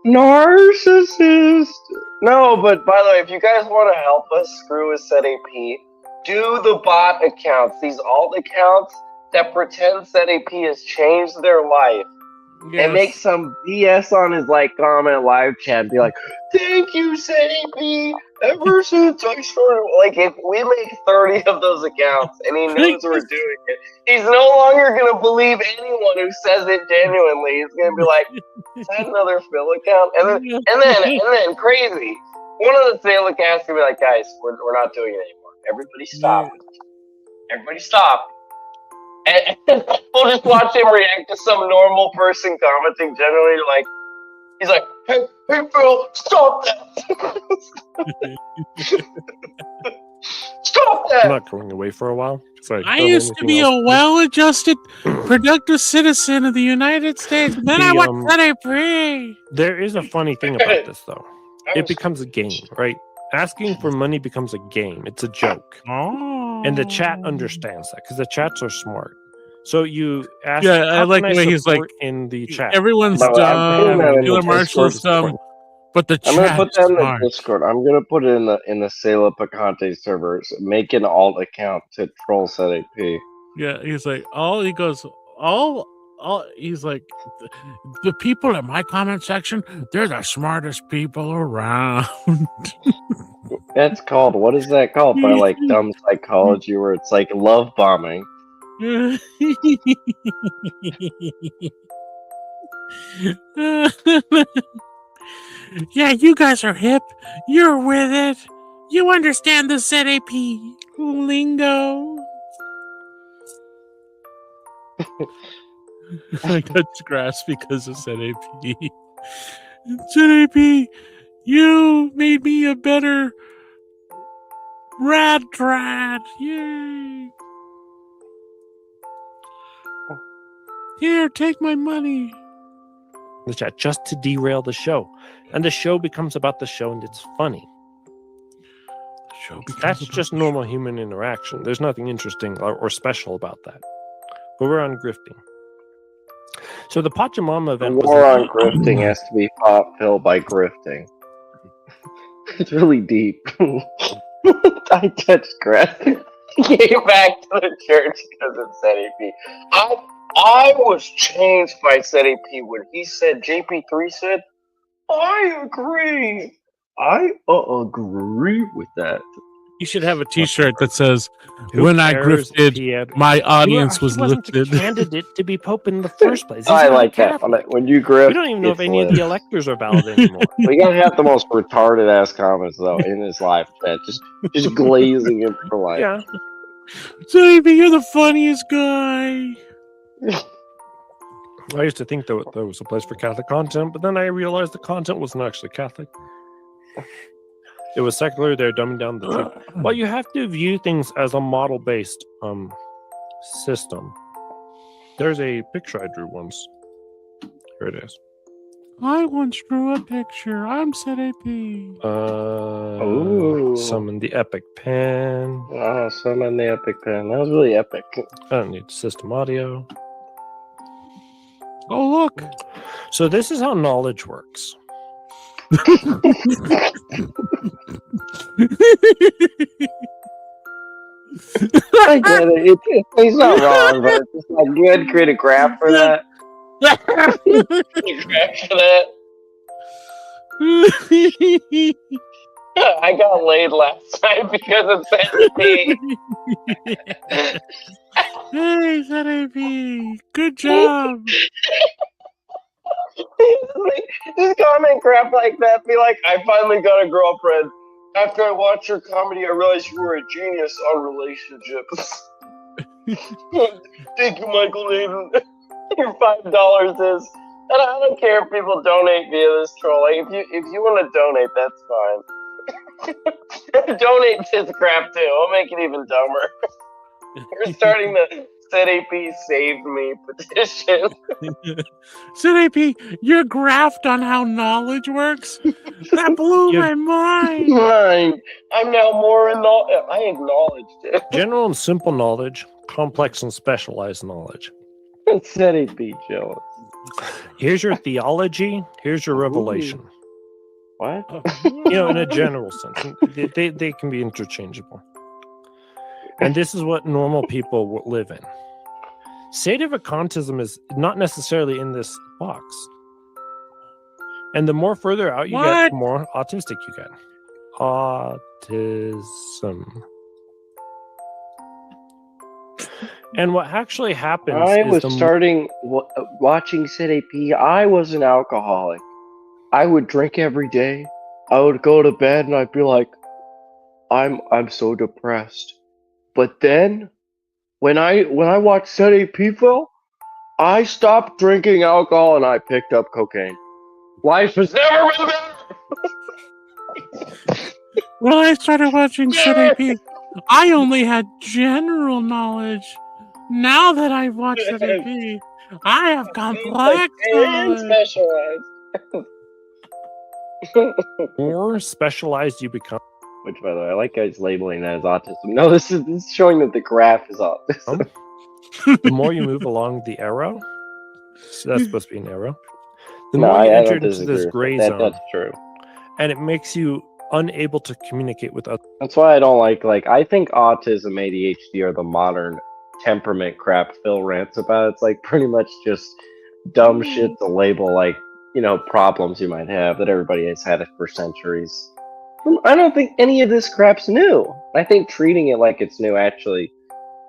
Narcissist. No, but by the way, if you guys want to help us screw with SetAP, do the bot accounts, these alt accounts that pretend SetAP has changed their life. And make some BS on his comment live chat and be like, thank you, SetAP. Ever since I started, if we make 30 of those accounts and he knows we're doing it, he's no longer gonna believe anyone who says it genuinely. He's gonna be like, is that another Phil account? And then crazy. One of the Selahcasts gonna be like, guys, we're not doing it anymore. Everybody stop. Everybody stop. And we'll just watch him react to some normal person commenting generally he's like, hey Phil, stop that. Stop that. I'm not going away for a while. I used to be a well-adjusted, productive citizen of the United States. Then I went SetAP. There is a funny thing about this, though. It becomes a game, right? Asking for money becomes a game. It's a joke. Oh. And the chat understands that because the chats are smart. So you ask. Yeah, I like the way he's like in the chat. Everyone's dumb. Taylor Marshall's dumb. But the I'm gonna put that in the Discord. I'm gonna put it in the Sela Picante servers. Make an alt account to troll SetAP. Yeah, he's like he's like the people in my comment section, they're the smartest people around. That's called, what is that called? By dumb psychology where it's love bombing. Yeah, you guys are hip. You're with it. You understand the SetAP lingo. I got scratched because of SetAP. SetAP, you made me a better rad trad. Yay. Here, take my money. The chat just to derail the show, and the show becomes about the show, and it's funny. That's just normal human interaction. There's nothing interesting or special about that. But we're on grifting. So the Pachamama event. The war on grifting has to be filled by grifting. It's really deep. I touched grass. Came back to the church because of SetAP. I was changed by SetAP when he said, JP3 said, I agree. I agree with that. You should have a T-shirt that says, "When I grifted, my audience was lifted." A candidate to be pope in the first place. I like that. When you grift, we don't even know if any of the electors are valid anymore. We gotta have the most retarded ass comments though in this live chat, just glazing him for life. Yeah. SetAP, you're the funniest guy. I used to think that there was a place for Catholic content, but then I realized the content wasn't actually Catholic. It was secular. They're dumbing down the truth. Well, you have to view things as a model-based system. There's a picture I drew once. Here it is. I once drew a picture. I'm SetAP. Summon the epic pen. Oh, summon the epic pen. That was really epic. I don't need system audio. Oh, look. So this is how knowledge works. I get it. He's not wrong, but it's just good. Create a graph for that. Graph for that. I got laid last night because of SetAP. Hey, SetAP. Good job. Just comment crap like that. Be like, I finally got a girlfriend. After I watched your comedy, I realized you were a genius on relationships. Thank you, Michael Nathan. Your $5 is, and I don't care if people donate via this troll. Like, if you want to donate, that's fine. Donate to this crap too. I'll make it even dumber. We're starting the ZAP saved me petition. ZAP, your graft on how knowledge works? That blew my mind. Mine. I'm now more in I acknowledged it. General and simple knowledge, complex and specialized knowledge. ZAP Jones. Here's your theology. Here's your revelation. What? In a general sense, they can be interchangeable. And this is what normal people live in. Sadovacantism is not necessarily in this box. And the more further out you get, the more autistic you get. Autism. And what actually happens I was starting watching ZAP. I was an alcoholic. I would drink every day. I would go to bed and I'd be like, I'm so depressed. But then when I watched ZAP, Phil, I stopped drinking alcohol and I picked up cocaine. Life has never been better. When I started watching ZAP, I only had general knowledge. Now that I've watched ZAP, I have complex knowledge. Specialized. more specialized you become. Which, by the way, I like guys labeling that as autism. No, this is showing that the graph is autism. The more you move along the arrow, so that's supposed to be an arrow, the more you enter into this gray zone. That's true. And it makes you unable to communicate with others. That's why I don't like I think autism, ADHD are the modern temperament crap Phil rants about. It's like pretty much just dumb shit to label problems you might have that everybody has had for centuries. I don't think any of this crap's new. I think treating it like it's new actually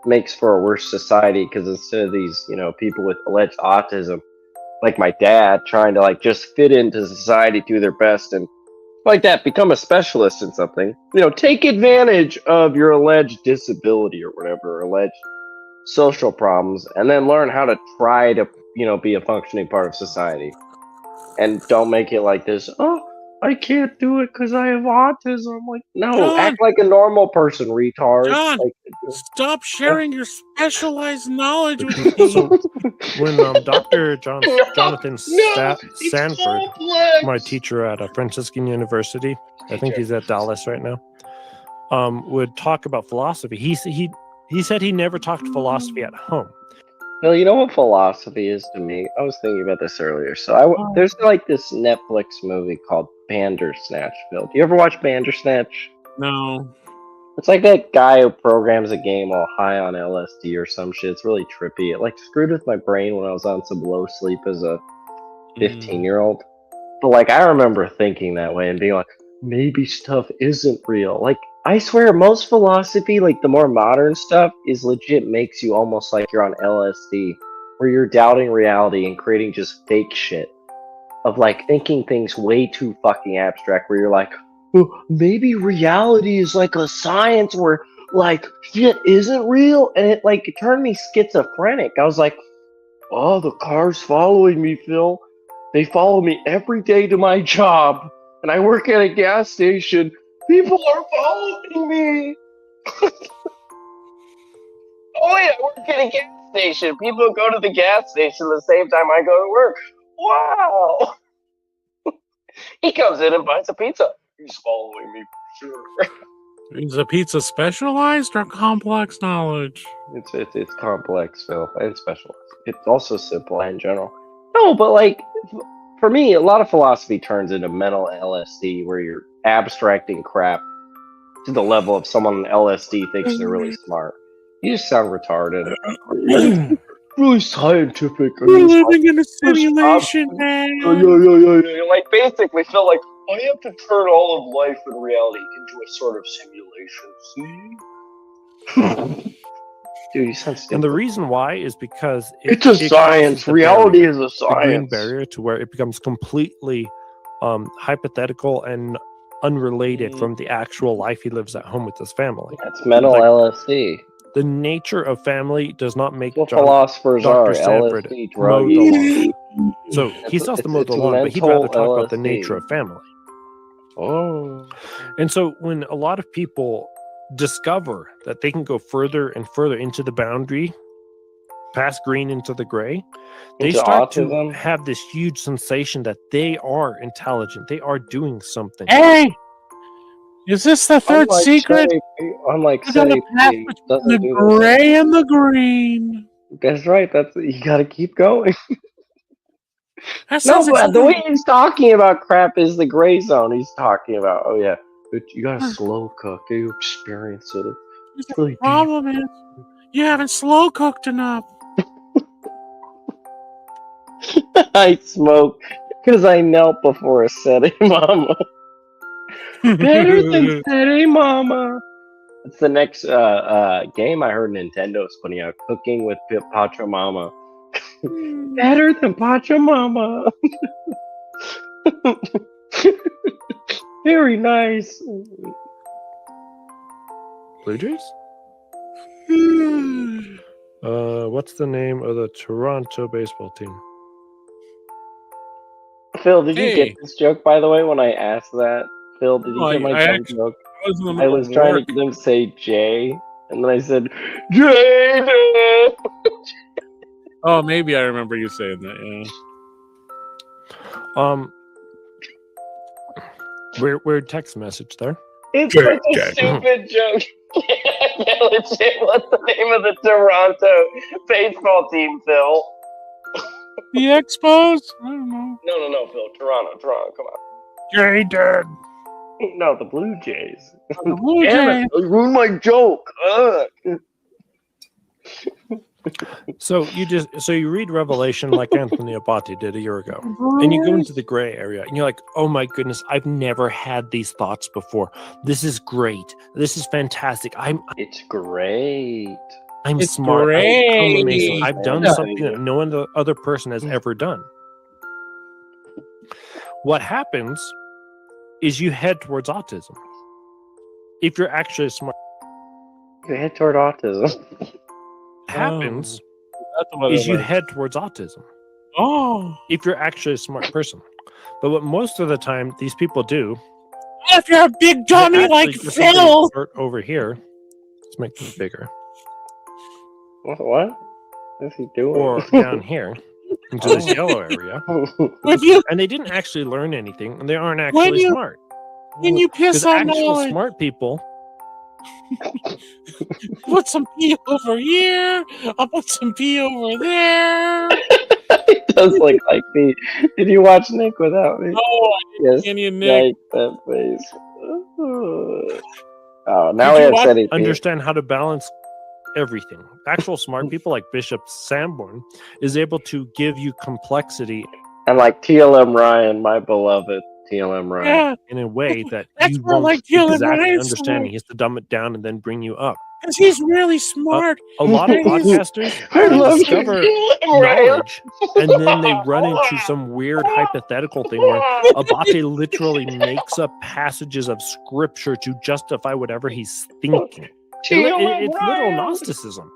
makes for a worse society, because instead of these, people with alleged autism, like my dad, trying to just fit into society, do their best, and become a specialist in something. Take advantage of your alleged disability or whatever, alleged social problems, and then learn how to try to, be a functioning part of society. And don't make it like this, I can't do it because I have autism. No, John, act like a normal person, retard. John, stop sharing your specialized knowledge with me. So, when Dr. Jonathan Sanford, my teacher at Franciscan University, I think he's at Dallas right now, would talk about philosophy. He said he never talked philosophy at home. Well, you know what philosophy is to me? I was thinking about this earlier. So there's this Netflix movie called Bandersnatch. Phil, do you ever watch Bandersnatch? No. It's like that guy who programs a game all high on LSD or some shit. It's really trippy. It screwed with my brain when I was on some low sleep as a 15-year-old. But I remember thinking that way and being like, maybe stuff isn't real. I swear, most philosophy, the more modern stuff, is legit makes you almost like you're on LSD, where you're doubting reality and creating just fake shit of thinking things way too fucking abstract, where you're like, maybe reality is like a science where shit isn't real, and it turned me schizophrenic. I was like, oh, the car's following me, Phil. They follow me every day to my job, and I work at a gas station. People are following me. Oh wait, I work at a gas station. People go to the gas station the same time I go to work. Wow. He comes in and buys a pizza. He's following me for sure. Is the pizza specialized or complex knowledge? It's complex, Phil, and specialized. It's also simple in general. No, but for me, a lot of philosophy turns into mental LSD, where you're abstracting crap to the level of someone on LSD thinks they're really smart. You just sound retarded. Really scientific. We're living in a simulation, man. Yeah. Basically, feel like I have to turn all of life and reality into a sort of simulation. See? Dude, you sound stupid. And the reason why is because it's a science. Reality is a science. The green barrier to where it becomes completely hypothetical and unrelated from the actual life he lives at home with his family. That's mental LSD. The nature of family does not make philosophers Dr. are Sanford LSD mow the lawn. So he still has to mow the lawn, but he'd rather talk about the nature of family. Oh. And so when a lot of people discover that they can go further and further into the boundary past green into the gray, they Into start autism? to have this huge sensation that they are intelligent. They are doing something. Hey, is this the third Unlike secret? Unlike I got a path City, between doesn't the do this. gray and the green. That's right. You got to keep going. That No, sounds like but the something. way he's talking about crap is the gray zone. He's talking about, oh yeah, but you got to slow cook. You experience it. It's really The problem is you haven't slow cooked enough. deep. I smoke because I knelt before a setting, mama. Better than setting, mama. It's the next game I heard Nintendo's putting out, Cooking with Pachamama. Better than Pachamama. Very nice. Blue Jays? What's the name of the Toronto baseball team? Phil, did you Hey. get this joke, by the way, when I asked that? Phil, did you No, get my I dumb actually- joke? I was in the I middle was of trying work. to get them to say J, and then I said, J. Oh, maybe I remember you saying that. Yeah. Weird text message there. It's J, such a J. stupid joke. Yeah, legit. What's the name of the Toronto baseball team, Phil? The Expos? I don't know. No, Phil. Toronto, come on. Jaded. No, the Blue Jays. The Blue Damn Jays. it, you ruined my joke. Ugh. So you read Revelation like Anthony Abati did a year ago, and you go into the gray area, and you're like, oh my goodness, I've never had these thoughts before. This is great. This is fantastic. It's great. I'm It's smart. I'm amazing. great. I've done Yeah. something that no other person has ever done. What happens is you head towards autism. If you're actually smart, You head toward autism. happens That's what is it you was. head towards autism. Oh. If you're actually a smart person. But what most of the time these people do, If you're a big dummy actually like just something Phil. over here. Let's make it bigger. What? What's he doing? Or down here into this yellow area. If you And they didn't actually learn anything, and they aren't actually you- smart. when you piss Because on actual knowledge, smart people, put some pee over here. I'll put some pee over there. He does look like me. Did you watch Nick without me? Oh, Yes. Kenny and Nick. Like that face. Oh, now we you have watch- Seti P. understand how to balance everything. Actual smart people like Bishop Sanborn is able to give you complexity And like TLM Ryan, my beloved TLM Ryan. Yeah, in a way that That's you more won't like Dylan exactly Ryan's understand. smart. He has to dumb it down and then bring you up. because he's really smart. A lot of He's- podcasters I they love discover TLM Ryan. knowledge and then they run into some weird hypothetical thing where Abate literally makes up passages of scripture to justify whatever he's thinking. It's literal Gnosticism.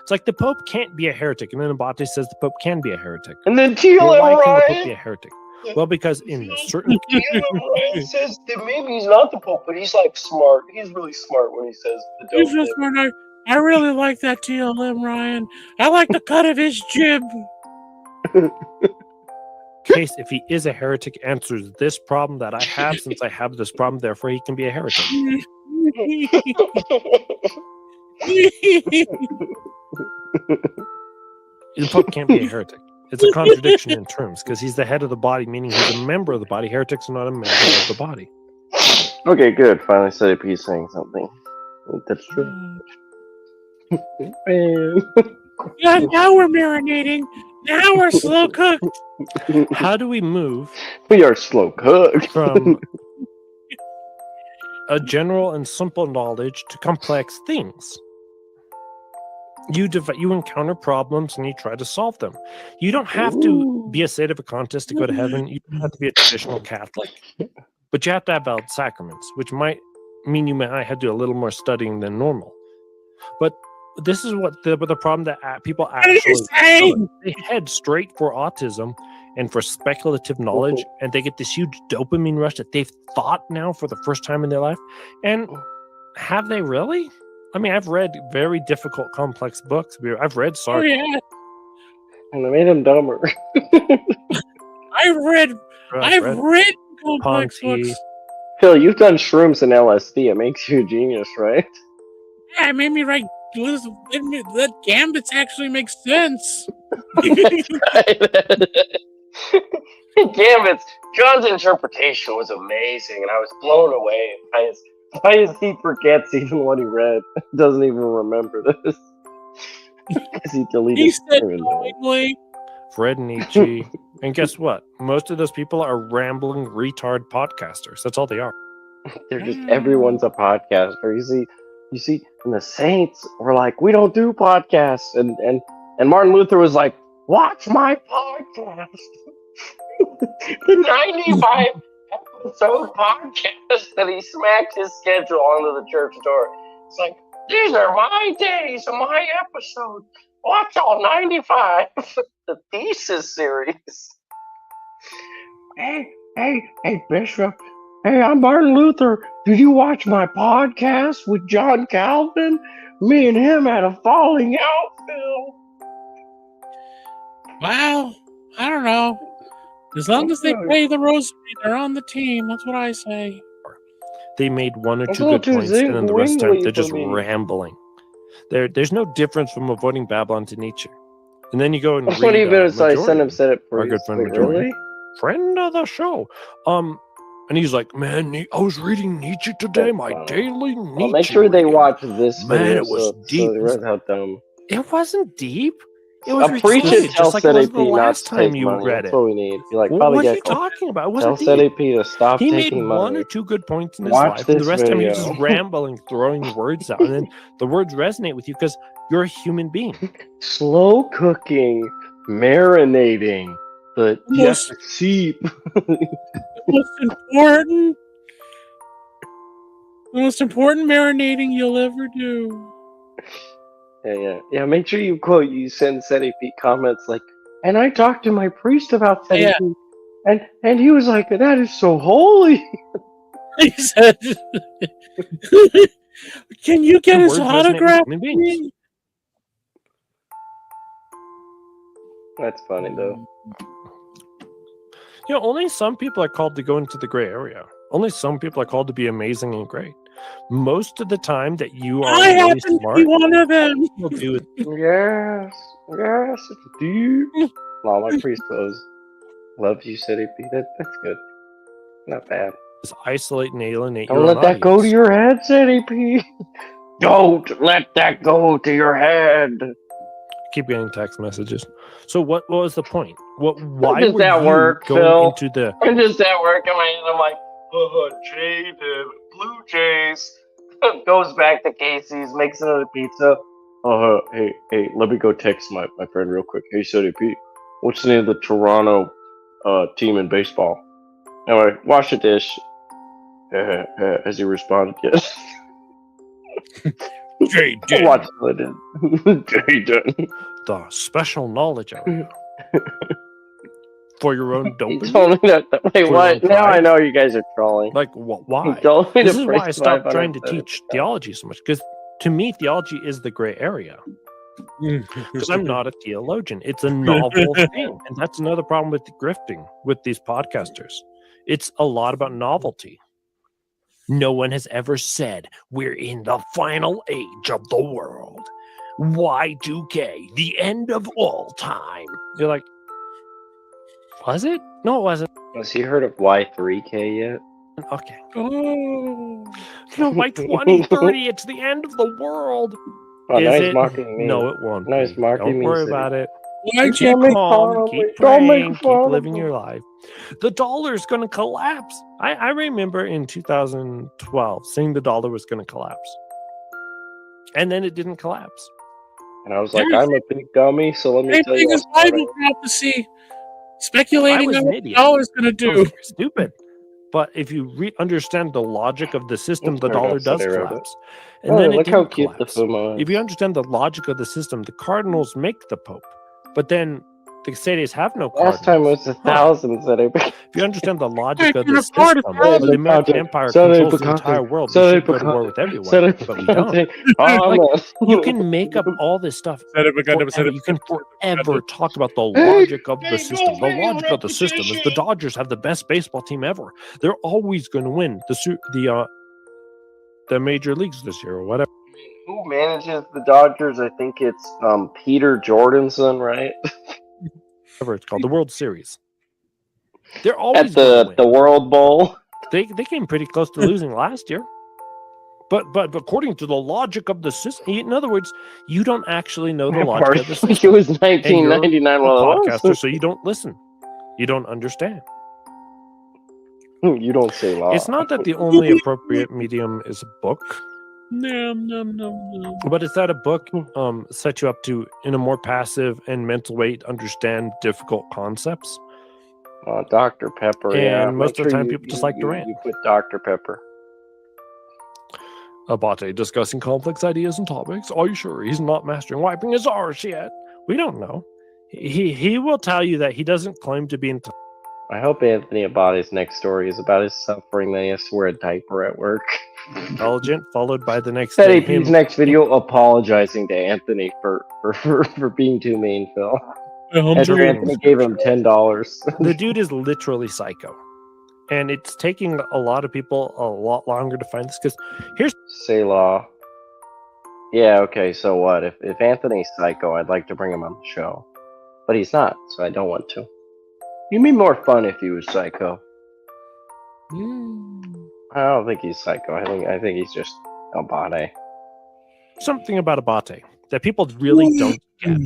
It's like the Pope can't be a heretic, and then Abate says the Pope can be a heretic. And then Well, TLM why can the Pope be Ryan. a heretic? Well, because in a certain TLM Ryan says that maybe he's not the Pope, but he's like smart. He's really smart when he says the dope He's just thing. smart. I really like that TLM Ryan. I like the cut of his jib. case, if he is a heretic, answers this problem that I have, since I have this problem, therefore he can be a heretic. The Pope can't be a heretic. It's a contradiction in terms, because he's the head of the body, meaning he's a member of the body. Heretics are not a member of the body. Okay, good. Finally, Seti P saying something. That's true. Man. Yeah, now we're marinating. Now we're slow cooked. How do we move We are slow cooked. from a general and simple knowledge to complex things? You encounter problems and you try to solve them. You don't have to be a sedevacantist to go to heaven. You don't have to be a traditional Catholic, but you have to have valid sacraments, which might mean you might have to do a little more studying than normal. But this is what the problem that people What are you actually saying? they head straight for autism and for speculative knowledge, and they get this huge dopamine rush that they've thought now for the first time in their life. And have they really? I mean, I've read very difficult, complex books. I've read Oh Sartre. yeah, And they made him dumber. I've read I've read complex Ponty. books. Phil, you've done shrooms and LSD. It makes you a genius, right? Yeah, it made me write. That gambits actually makes sense. Gambits. John's interpretation was amazing, and I was blown away by his he forgets even what he read. Doesn't even remember this. Because he deleted He said it. knowingly. Fred Nietzsche. And guess what? Most of those people are rambling retard podcasters. That's all they are. They're just everyone's a podcaster. You see, and the Saints were like, we don't do podcasts, and Martin Luther was like, watch my podcast. The 95 episode podcast that he smacked his schedule onto the church door. It's like, these are my days and my episodes. Watch all 95. The thesis series. Hey, Bishop. Hey, I'm Martin Luther. Did you watch my podcast with John Calvin? Me and him had a falling out, Phil. Well, I don't know. As long as they pay the rosary, they're on the team. That's what I say. They made one or That's two a good little points, and then the rest of the time too they're just zingly for me. rambling. There's no difference from avoiding Babylon to Nietzsche. And then you go and That's read what even as I Majorian, sent him said it for our good friend Wait, Majorian. really? Friend of the show. And he's like, man, I was reading Nietzsche today, my daily Nietzsche. Well, make sure they reading. watch this Man, video it was so deep. they realize how dumb. It wasn't deep. It was Preach retarded, it, tell just like it was the SETAP not last to time take you money. read That's it. what we need. Be like, Well, probably what are get you talking about? It Tell wasn't deep. SETAP to stop He made taking one money. or two good points in his Watch life, and the this rest of the time he's just video. rambling, throwing words out, and then the words resonate with you because you're a human being. Slow cooking, marinating, the Most- just sheep. The most important marinating you'll ever do. Yeah. Make sure you send SETAP comments like, and I talked to my priest about SETAP, and he was like, that is so holy. He said, "Can you get The his words resonate with autograph?" human beings. That's funny though. You know, only some people are called to go into the gray area. Only some people are called to be amazing and great. Most of the time that you are I really happen to smart, be one of them. you'll do it. Yes, it's deep. Wow, my priest was. Love you, SETAP. That's good. Not bad. Is isolate and alienate Don't your let own that go to audience. your head, SETAP. Don't let that go to your head. Keep getting text messages. So what was the point? Why does were that you work, going Phil? into the I'm just at work and I'm like, jaded, Blue Jays. Goes back to Casey's, makes another pizza. Hey, let me go text my friend real quick. Hey, SETAP, what's the name of the Toronto team in baseball? Anyway, wash the dish. Has he responded yet? Jay Watch it. Jayden. the special knowledge area for your own He dopamine? told me that. Wait, For what? your Now I pride? know you guys are trolling. Like, why? He told me This to is why I praise stopped 500 trying to cents. teach theology so much, because to me, theology is the gray area. Because I'm not a theologian. It's a novel thing. And that's another problem with grifting with these podcasters. It's a lot about novelty. No one has ever said we're in the final age of the world. Y2K, the end of all time. You're like, was it? No, it wasn't. Has he heard of Y3K yet? Okay. Oh. No, by 2030, it's the end of the world. Oh, Is now he's it? mocking me. No, it won't. No, he's be. marking Don't me, worry City. about it. Why, Don't Jay? make Calm, fun of keep me. Don't make praying, keep fun of living me. your life. The dollar's going to collapse. I remember in 2012 saying the dollar was going to collapse. And then it didn't collapse. And I was like, I'm a big dummy, so let me Same tell thing you as what's Bible funny. prophecy. I Speculating was on an what idiot. the dollar's going to It do. was stupid. But if you understand the logic of the system, the Fair dollar enough, does City Rabbit. collapse. And Oh, then it look how didn't cute the collapse. Fuma is. If you understand the logic of the system, the cardinals make the pope. But then the stadiums have no Last time cardinals. was 1,000. If you understand the logic of can the afford system, 1,000. the American Empire controls the entire world. We should go to war with everyone, but we don't. You can make up all this stuff forever. You can forever talk about the logic of the system. The logic of the system is the Dodgers have the best baseball team ever. They're always going to win the major leagues this year or whatever. Who manages the Dodgers? I think it's Peter Jordanson, right? Whatever it's called, the World Series. They're always at the World Bowl. They came pretty close to losing last year. But according to the logic of the system, in other words, you don't actually know the logic of the system. It was 1999 when podcaster, so you don't listen. You don't understand. You don't say law. It's not that the only appropriate medium is a book. No. But it's that a book sets you up to, in a more passive and mental way, understand difficult concepts. Dr. Pepper, and most of the time, people just like Durant. You put Dr. Pepper. Abate discussing complex ideas and topics. Are you sure he's not mastering wiping his arse yet? We don't know. He will tell you that he doesn't claim to be I hope Anthony Abate's next story is about his suffering that he has to wear a diaper at work. Intelligent, followed by the next day. His next video apologizing to Anthony for being too mean, Phil. After Anthony gave him $10. The dude is literally psycho. And it's taking a lot of people a lot longer to find this, because here's Selah. Yeah, okay, so what? If Anthony's psycho, I'd like to bring him on the show. But he's not, so I don't want to. You'd be more fun if he was psycho. I don't think he's psycho. I think he's just Abate. Something about Abate that people really don't get.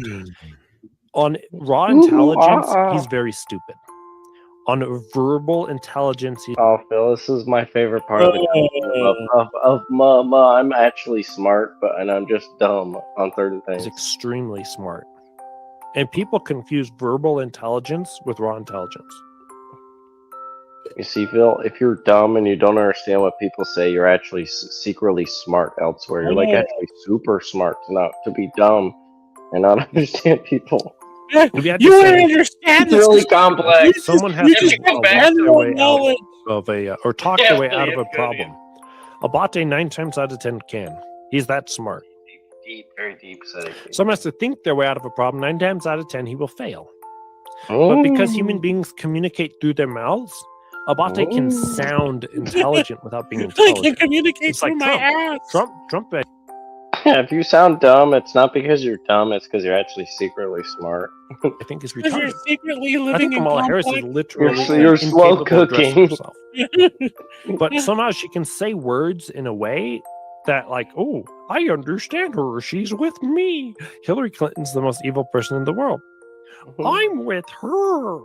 On raw intelligence, he's very stupid. On verbal intelligence, Oh, Phil, this is my favorite part of the I'm actually smart, and I'm just dumb on certain things. He's extremely smart. And people confuse verbal intelligence with raw intelligence. You see, Phil, if you're dumb and you don't understand what people say, you're actually secretly smart elsewhere. You're like actually super smart to be dumb and not understand people. You wouldn't understand. It's really complex. Someone has to come back walk their way out of or talk their way out of a problem. Abate 9 times out of 10 can. He's that smart. Deep, very deep setting. Someone has to think their way out of a problem. 9 times out of 10, he will fail. But because human beings communicate through their mouths, Abate can sound intelligent without being intelligent. I can communicate it's through like my ass. Trump. Yeah, if you sound dumb, it's not because you're dumb, it's because you're actually secretly smart. I think is Because you're retarded. secretly I living think in Kamala Harris is complex. literally You're slow incapable of dressing cooking. herself. But somehow she can say words in a way that, like, oh, I understand her. She's with me. Hillary Clinton's the most evil person in the world. I'm with her.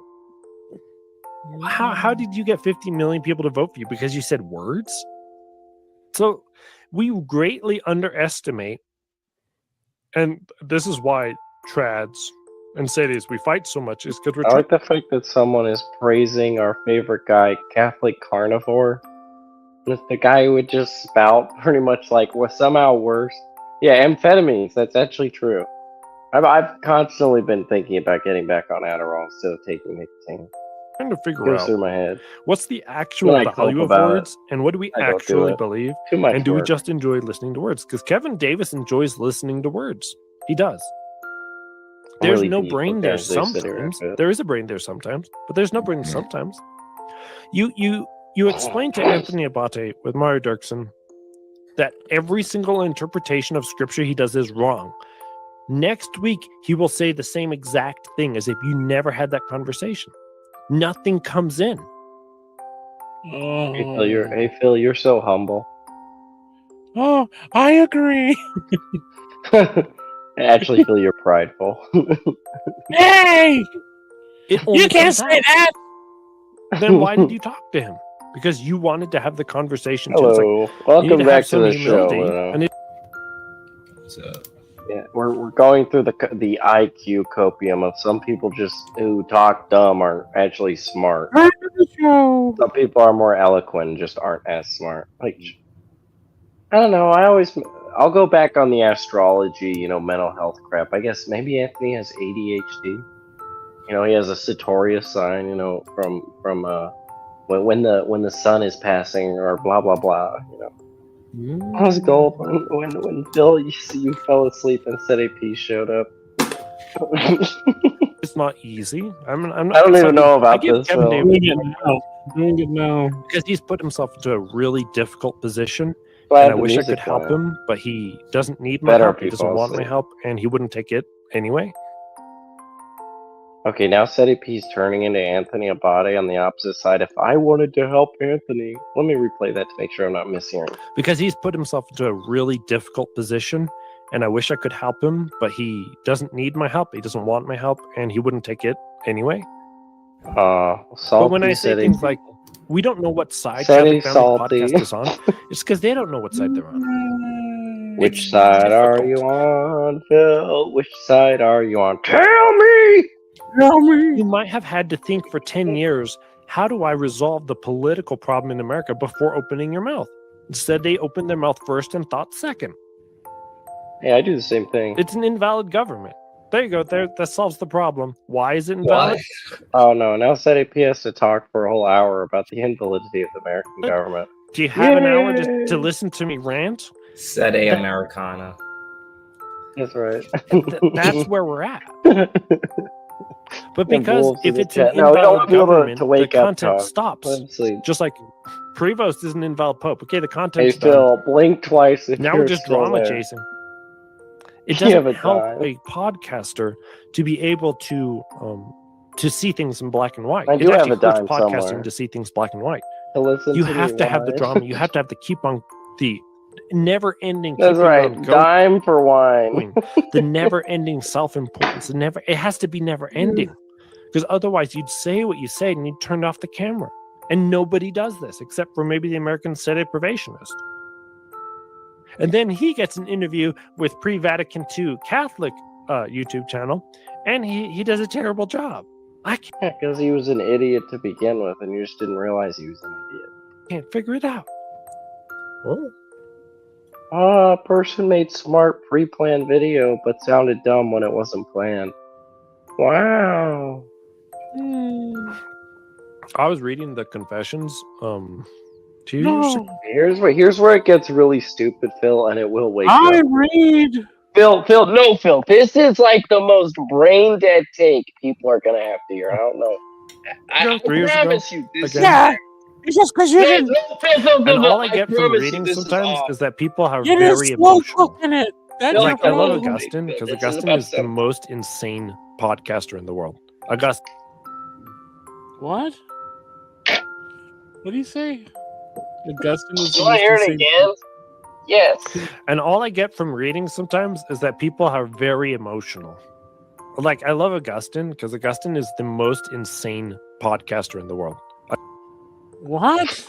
How did you get 50 million people to vote for you? Because you said words? So we greatly underestimate, and this is why trads and Sadies, we fight so much, is because we're I like the fact that someone is praising our favorite guy, Catholic Carnivore. It's the guy who would just spout pretty much like was somehow worse. Yeah, amphetamines, that's actually true. I've constantly been thinking about getting back on Adderall instead of taking nicotine. trying to figure Goes out through my head. what's the actual Then I value cope of about words and what do we I don't do actually it. believe, Too much and do we work. just enjoy listening to words? Because Kevin Davis enjoys listening to words. He does. I'm There's really no deep brain with there that. They sit here sometimes. and fit. There is a brain there sometimes, but there's no brain sometimes. You explain to Anthony Abate with Mario Dirksen that every single interpretation of scripture he does is wrong. Next week, he will say the same exact thing as if you never had that conversation. Nothing comes in. Hey Phil, you're so humble. Oh, I agree. I actually feel you're prideful. Hey, It only you can't comes say out. that. Then why did you talk to him? Because you wanted to have the conversation. Too. It's like, Hello, you need welcome to back have to some the humility, show. and Yeah, we're going through the IQ copium of some people just who talk dumb are actually smart. Show. Some people are more eloquent and just aren't as smart. Like, I don't know. I'll go back on the astrology, mental health crap. I guess maybe Anthony has ADHD. You know, he has a Sartorius sign. You know, from when the sun is passing, or blah blah blah. You know, how's gold when Phil you fell asleep and said AP showed up. It's not easy. I'm not, I don't it's even like, know I about give this. Kevin Phil. Davis Doing it now. because he's put himself into a really difficult position, Glad and I the wish I music could help playing. him, but he doesn't need my Better help. He doesn't people want my say. help, and he wouldn't take it anyway. Okay, now P's turning into Anthony Abate on the opposite side. If I wanted to help Anthony, let me replay that to make sure I'm not mishearing. Because he's put himself into a really difficult position, and I wish I could help him, but he doesn't need my help. He doesn't want my help, and he wouldn't take it anyway. But when I say things like, we don't know what side Catholic Family Podcast is on, it's because they don't know what side they're on. Which side are you on, Phil? Which side are you on? Tell me! Tell me. You might have had to think for 10 years, how do I resolve the political problem in America before opening your mouth? Instead, they opened their mouth first and thought second. Yeah, I do the same thing. It's an invalid government. There you go. There, that solves the problem. Why is it invalid? Oh no, now AP has to talk for a whole hour about the invalidity of the American government. Do you have an hour to listen to me rant? Sede Americana. That's right. That's where we're at. But because wolves in if the it's an chat. No, we don't invalid want people government, to wake the up, content Tom. stops. Let 'em sleep. Just like Prevost is an invalid pope. Okay, the Hey content's done. Phil, blink twice if Now you're we're just still drama there. chasing. It You have doesn't a help time. a podcaster to be able to see things in black and white. I It do have actually a dime hurts podcasting somewhere. to see things black and white. To listen You to have me to have the whine. drama. You have to have the keep on the never-ending. That's keeping right. on Dime for wine. going, the never-ending self-importance. It has to be never-ending, because otherwise you'd say what you say and you'd turn off the camera. And nobody does this except for maybe the American Sede Privationist. And then he gets an interview with pre-Vatican II Catholic YouTube channel, and he does a terrible job. I Because he was an idiot to begin with, and you just didn't realize he was an idiot. can't figure it out. A person made smart pre-planned video, but sounded dumb when it wasn't planned. Wow. I was reading the confessions 2 years ago. No, Here's where it gets really stupid, Phil, and it will wake I up. read. Phil, Phil. This is like the most brain dead take people are gonna have to hear. I don't know. I 3 years ago, promise you this. again. Yeah, it's just because you didn't. And all I get from reading sometimes is that people are You didn't very slow emotional. cooking it. That's Phil, your Like, I love problem. Augustine because This is Augustine about is the something. most insane podcaster in the world. Augustine. What? What do you say? Augustine is. You want to hear it again? Yes. And all I get from reading sometimes is that people are very emotional. Like, I love Augustine because Augustine is the most insane podcaster in the world. What?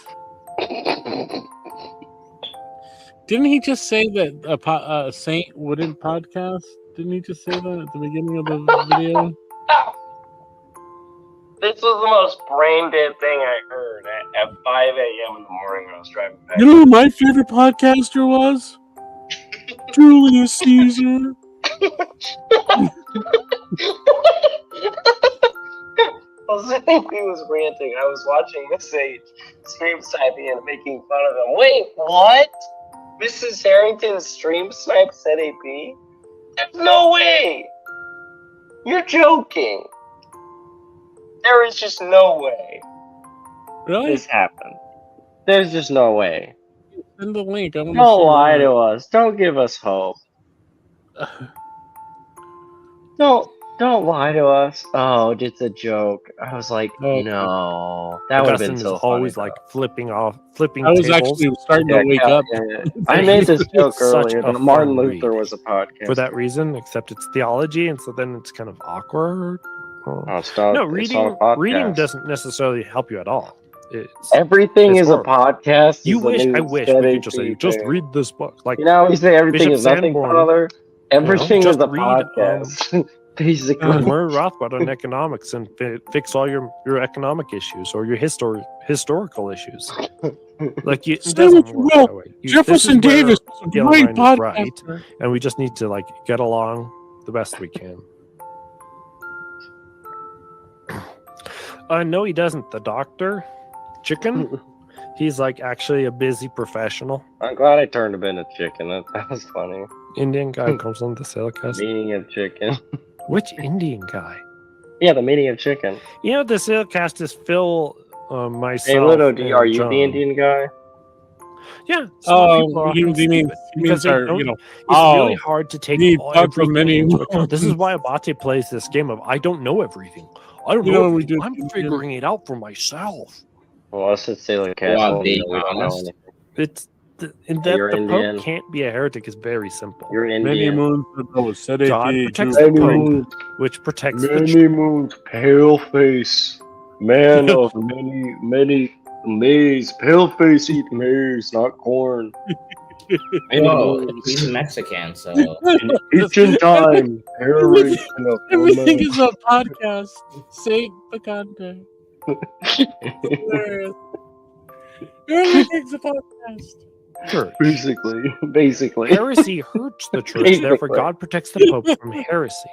Didn't he just say that a saint wouldn't podcast? Didn't he just say that at the beginning of the video? This was the most brain dead thing I heard at 5 a.m. in the morning when I was driving back. You know who my favorite podcaster was? Julius Caesar. He was ranting. I was watching Miss H stream sniping and making fun of him. Wait, what? Mrs. Harrington stream snipe said AP? There's no way! You're joking. There is just no way Really? this happened. There's just no way. Send the link. I want Don't lie to us. Don't give us hope. Don't lie to us. Oh, it's a joke. I was like, Oh. no. That would have been Augustine so is always funny, like flipping I was tables. actually starting to wake up. I made this joke Such earlier a that Martin fun Luther read. was a podcast. For that reason, except it's theology, and so then it's kind of awkward. Oh, it's not, No, it's not a podcast. reading doesn't necessarily help you at all. It's, Everything it's is a horrible. podcast. you is the wish new I wish Shed we could just AP say, just thing. read this book. Like, You know, we say everything Bishop is nothing, Sanborn, Father. Everything just is a read, podcast. Basically. Murray Rothbard on economics and fix all your economic issues or your historical issues. Like, it Say doesn't what you work will. that way. Jefferson this is where Davis was a Galen great Ryan is right, podcaster. and we just need to like get along the best we can. No, he doesn't. The doctor, Chicken, he's like actually a busy professional. I'm glad I turned him into chicken. That was funny. Indian guy comes on the Selahcast. Meaning of chicken. Which Indian guy? Yeah, the meaning of chicken. You know, the Selahcast is Phil, myself. Hey, Ludo, D, and are you John. the Indian guy? Yeah. You mean because are, it's you know, really hard to take need everything many into account. This is moons. why Abate plays this game of I don't know everything. I don't You know know what we everything. do- I'm figuring it out for myself. Well, us at Selahcast, Well, we being don't know honest. anything. It's that You're the Indian. Pope can't be a heretic is very simple. You're Many Indian. moons ago, said God AP, protects Jew. the Pope, moons. which protects the Many moons, pale face. Man of many maize. Pale face eat maize, not corn. Many Whoa, moons. he's Mexican, so Ancient time. Heritage of Everything woman. is a podcast. Say Picante. Everything's a podcast. church. Basically. Heresy hurts the church. Basically. Therefore, God protects the Pope from heresy.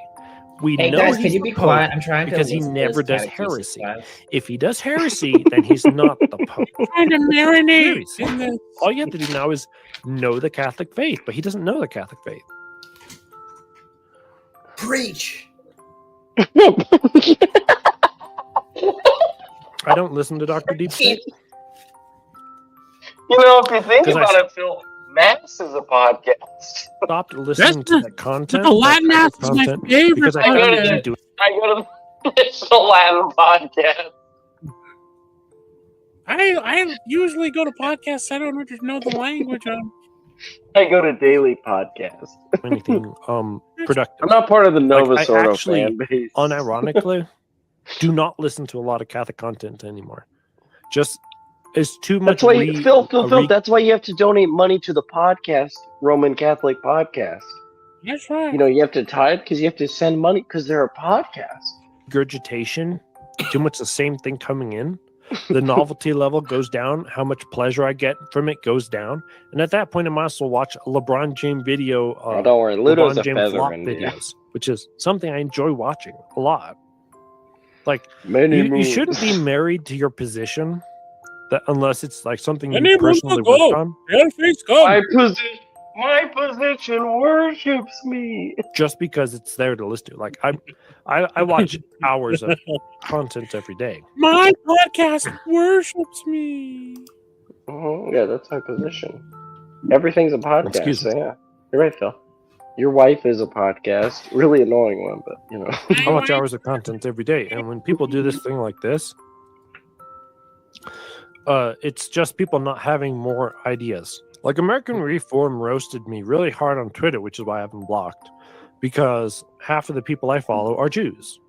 We hey know guys, he's can you the be Pope quiet? I'm trying to because he listen to never this does catechesis heresy. class. If he does heresy, then he's not the Pope. Trying to marinate Very in simple. this. All you have to do now is know the Catholic faith, but he doesn't know the Catholic faith. Preach. I don't listen to Dr. Deep State. You know, if you think 'Cause I about it, Phil, Mass is a podcast. Stopped listening to the content. The Latin that Mass is my content, favorite because I I found gotta it do didn't it. do it. I go to the National Latin Podcast. I usually go to podcasts I don't know the language of. I go to Daily Podcast. anything productive. I'm not part of the Nova I Sordo actually, fan base. Unironically, do not listen to a lot of Catholic content anymore. Just it's too much. That's why, Phil, that's why you have to donate money to the podcast, Roman Catholic Podcast. That's right. You know, you have to tithe because you have to send money because they're a podcast. regurgitation, too much the same thing coming in. The novelty level goes down. How much pleasure I get from it goes down. And at that point, I might as well watch a LeBron James video. Oh, don't worry, Ludo's LeBron a James flop feather in videos, which is something I enjoy watching a lot. Like Many you moons. shouldn't be married to your position, that unless it's like something Many you moons personally ago. work on. Face come. My position worships me. Just because it's there to listen to. Like I watch hours of content every day. My podcast worships me. Oh, yeah, that's my position. Everything's a podcast. Excuse me. So yeah, you're right, Phil. Your wife is a podcast. Really annoying one, but you know. I watch hours of content every day, and when people do this thing like this, it's just people not having more ideas. Like American Reform roasted me really hard on Twitter, which is why I have them blocked, because half of the people I follow are Jews.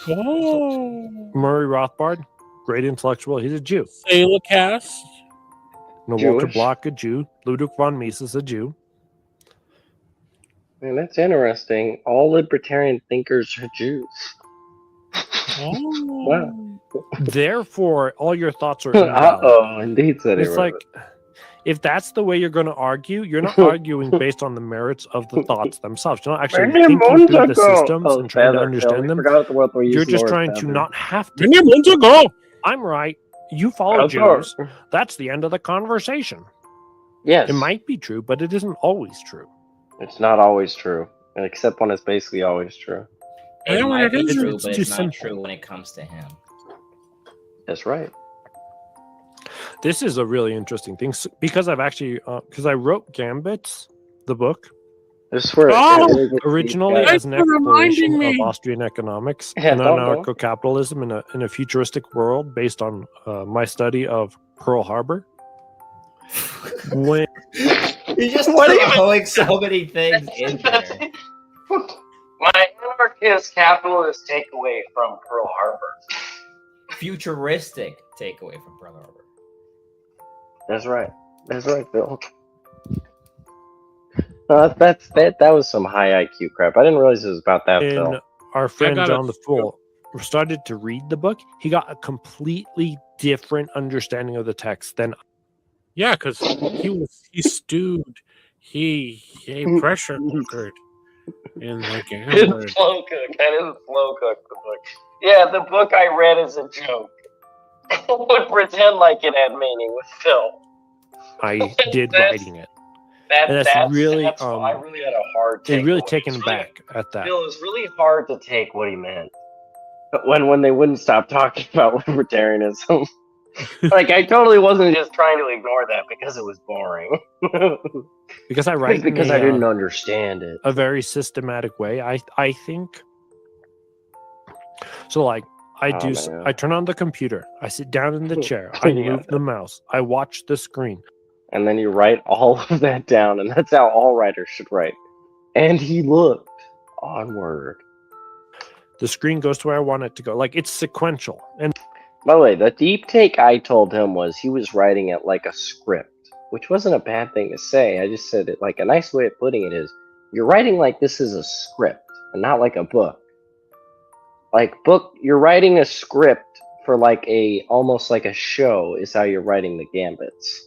Oh. Murray Rothbard, great intellectual, he's a Jew. Selahcast. No, Walter Jewish. Block, a Jew. Ludwig von Mises, a Jew. Man, that's interesting. All libertarian thinkers are Jews. Oh. Wow. Therefore, all your thoughts are invalid. Uh-oh, indeed said It's it. like, if that's the way you're going to argue, you're not arguing based on the merits of the thoughts themselves. You're not actually thinking through the systems and trying to understand them. You're just trying to not have to. Many moons ago. I'm right. You follow Jews. That's the end of the conversation. Yes. It might be true, but it isn't always true. It's not always true, except when it's basically always true. And It when might it be is, true, it's but too it's not simple. true when it comes to him. That's right. This is a really interesting thing because I've actually, because I wrote Gambits, the book, This is where Oh! originally Thanks as an for reminding exploration me. of Austrian economics Yeah, and don't. anarcho-capitalism in a futuristic world based on my study of Pearl Harbor. When You're just What even- throwing so many things in there. My anarchist capitalist takeaway from Pearl Harbor. Futuristic takeaway from Pearl Harbor. That's right. That's right, Phil. That was some high IQ crap. I didn't realize it was about that, and Phil. our friend got John it. the Fool started to read the book, he got a completely different understanding of the text than Yeah, because he stewed, he pressure cookered, in the I game. didn't slow cook the book. Yeah, the book I read is a joke. I would pretend like it had meaning with Phil. I did That's- writing it. That, And that's really, I really had a hard take. It's really on it. taken It's really- back at that. Phil, it's really hard to take what he meant. But when they wouldn't stop talking about libertarianism. Like, I totally wasn't just trying to ignore that because it was boring. Because I write because in I didn't understand it. a very systematic way. I think so. Like I Oh, do. man. I turn on the computer. I sit down in the chair. I Yeah. move the mouse. I watch the screen. And then you write all of that down, and that's how all writers should write. And he looked onward. The screen goes to where I want it to go. Like it's sequential. And By the way, the deep take I told him was he was writing it like a script, which wasn't a bad thing to say. I just said it like a nice way of putting it is you're writing like this is a script and not like a book. Like you're writing a script for like almost like a show is how you're writing the gambits.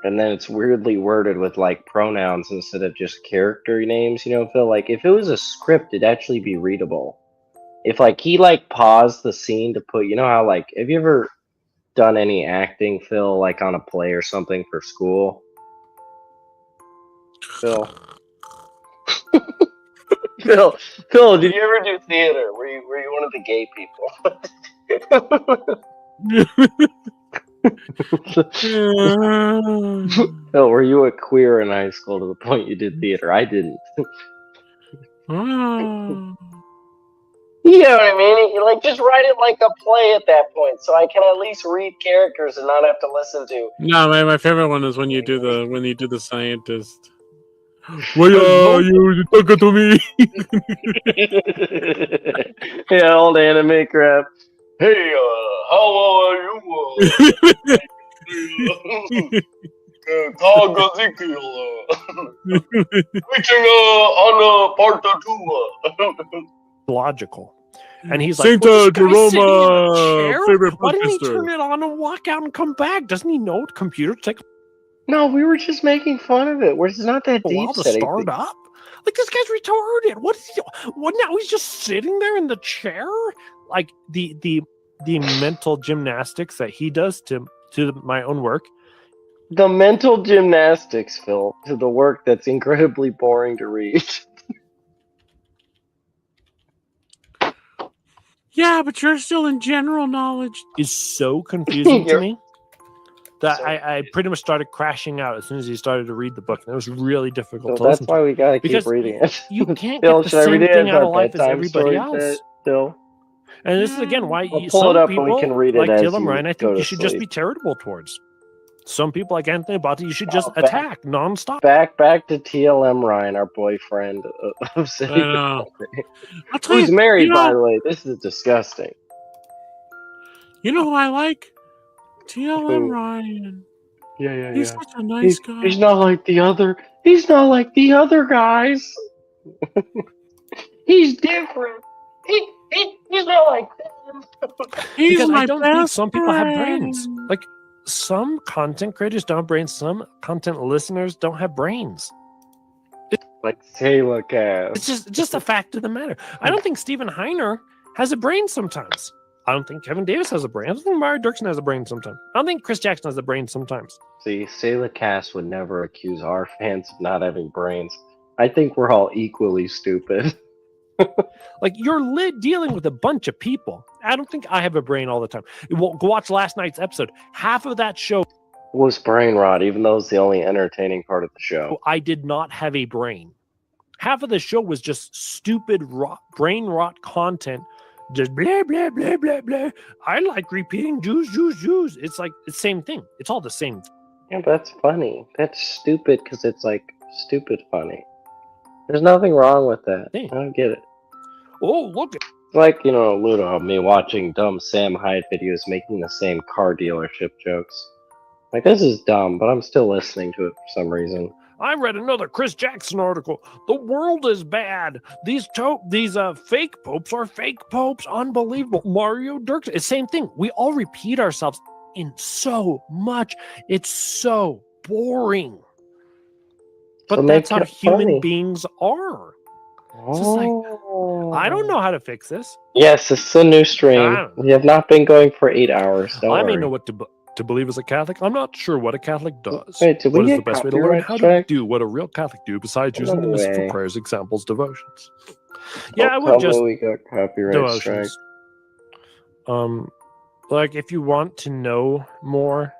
And then it's weirdly worded with like pronouns instead of just character names, you know, Phil. Like if it was a script, it'd actually be readable. If like he like paused the scene to put, you know how like have you ever done any acting, Phil, like on a play or something for school? Phil. Phil, did you ever do theater? Were you one of the gay people? Phil, were you a queer in high school to the point you did theater? I didn't. Oh. You know what I mean? You like just write it like a play at that point, so I can at least read characters and not have to listen to. No, my favorite one is when you do the scientist. Why are you talking to me? Yeah, old anime crap. Hey, how are you? Call Ezekiel. Reaching on part 2. logical. And he's Saint like, well, this guy's Jerome, sitting in a chair? favorite Why didn't he professor. turn it on and walk out and come back? Doesn't he know computers take No, we were just making fun of it. It's not that a deep. while to start up? Like, this guy's retarded. What is he? What now? He's just sitting there in the chair? Like, the mental gymnastics that he does to my own work. The mental gymnastics, Phil, to the work that's incredibly boring to read. Yeah, but you're still in general knowledge. Is so confusing to You're- me that So I pretty much started crashing out as soon as he started to read the book. And it was really difficult So to that's listen to. why we gotta keep Because reading it. You can't Phil, get the should I read same it thing as out our of life as bedtime everybody story, else. Phil? And this is again why I'll you, pull some it up people, and we can read it like as Dylan you Ryan, I go think you to should just be sleep. charitable towards. Some people, like Anthony Abbott, you should just back- attack nonstop. Back to TLM Ryan, our boyfriend of City. I know. I'll tell Who's you, married, you know, by the way. This is disgusting. You know who I like? TLM Who? Ryan. Yeah. He's such a nice guy. He's not like the other. He's not like the other guys. He's different. He's not like them. He's Because my I don't think best some people have brains. friend. Like some content creators don't have brains. Some content listeners don't have brains. Like Selahcast. It's just a fact of the matter. I don't think Steven Heiner has a brain sometimes. I don't think Kevin Davis has a brain. I don't think Mario Dirksen has a brain sometimes. I don't think Chris Jackson has a brain sometimes. See, Selahcast would never accuse our fans of not having brains. I think we're all equally stupid. Like you're dealing with a bunch of people. I don't think I have a brain all the time. Well, go watch last night's episode. Half of that show Was brain rot, even though it's the only entertaining part of the show. I did not have a brain. Half of the show was just stupid brain rot content. Just blah, blah, blah, blah, blah. I like repeating juice. It's like the same thing. It's all the same. Yeah, but that's funny. That's stupid because it's like stupid funny. There's nothing wrong with that. Yeah. I don't get it. Oh, look. It's like, you know, Ludo, me watching dumb Sam Hyde videos making the same car dealership jokes. Like, this is dumb, but I'm still listening to it for some reason. I read another Chris Jackson article. The world is bad. These fake popes are fake popes. Unbelievable. Mario Dirksen. It's the same thing. We all repeat ourselves in so much. It's so boring. But So that's make how it human funny. beings are. It's just like, I don't know how to fix this. Yes, it's a new stream. We have not been going for 8 hours. Don't I worry. may know what to believe as a Catholic. I'm not sure what a Catholic does. Wait, did we What is get the best way to learn copyright how to strike? do what a real Catholic do besides No using the mystical way. prayers, examples, devotions? Yeah, I Don't would tell just me we got copyright strike. devotions. Like if you want to know more,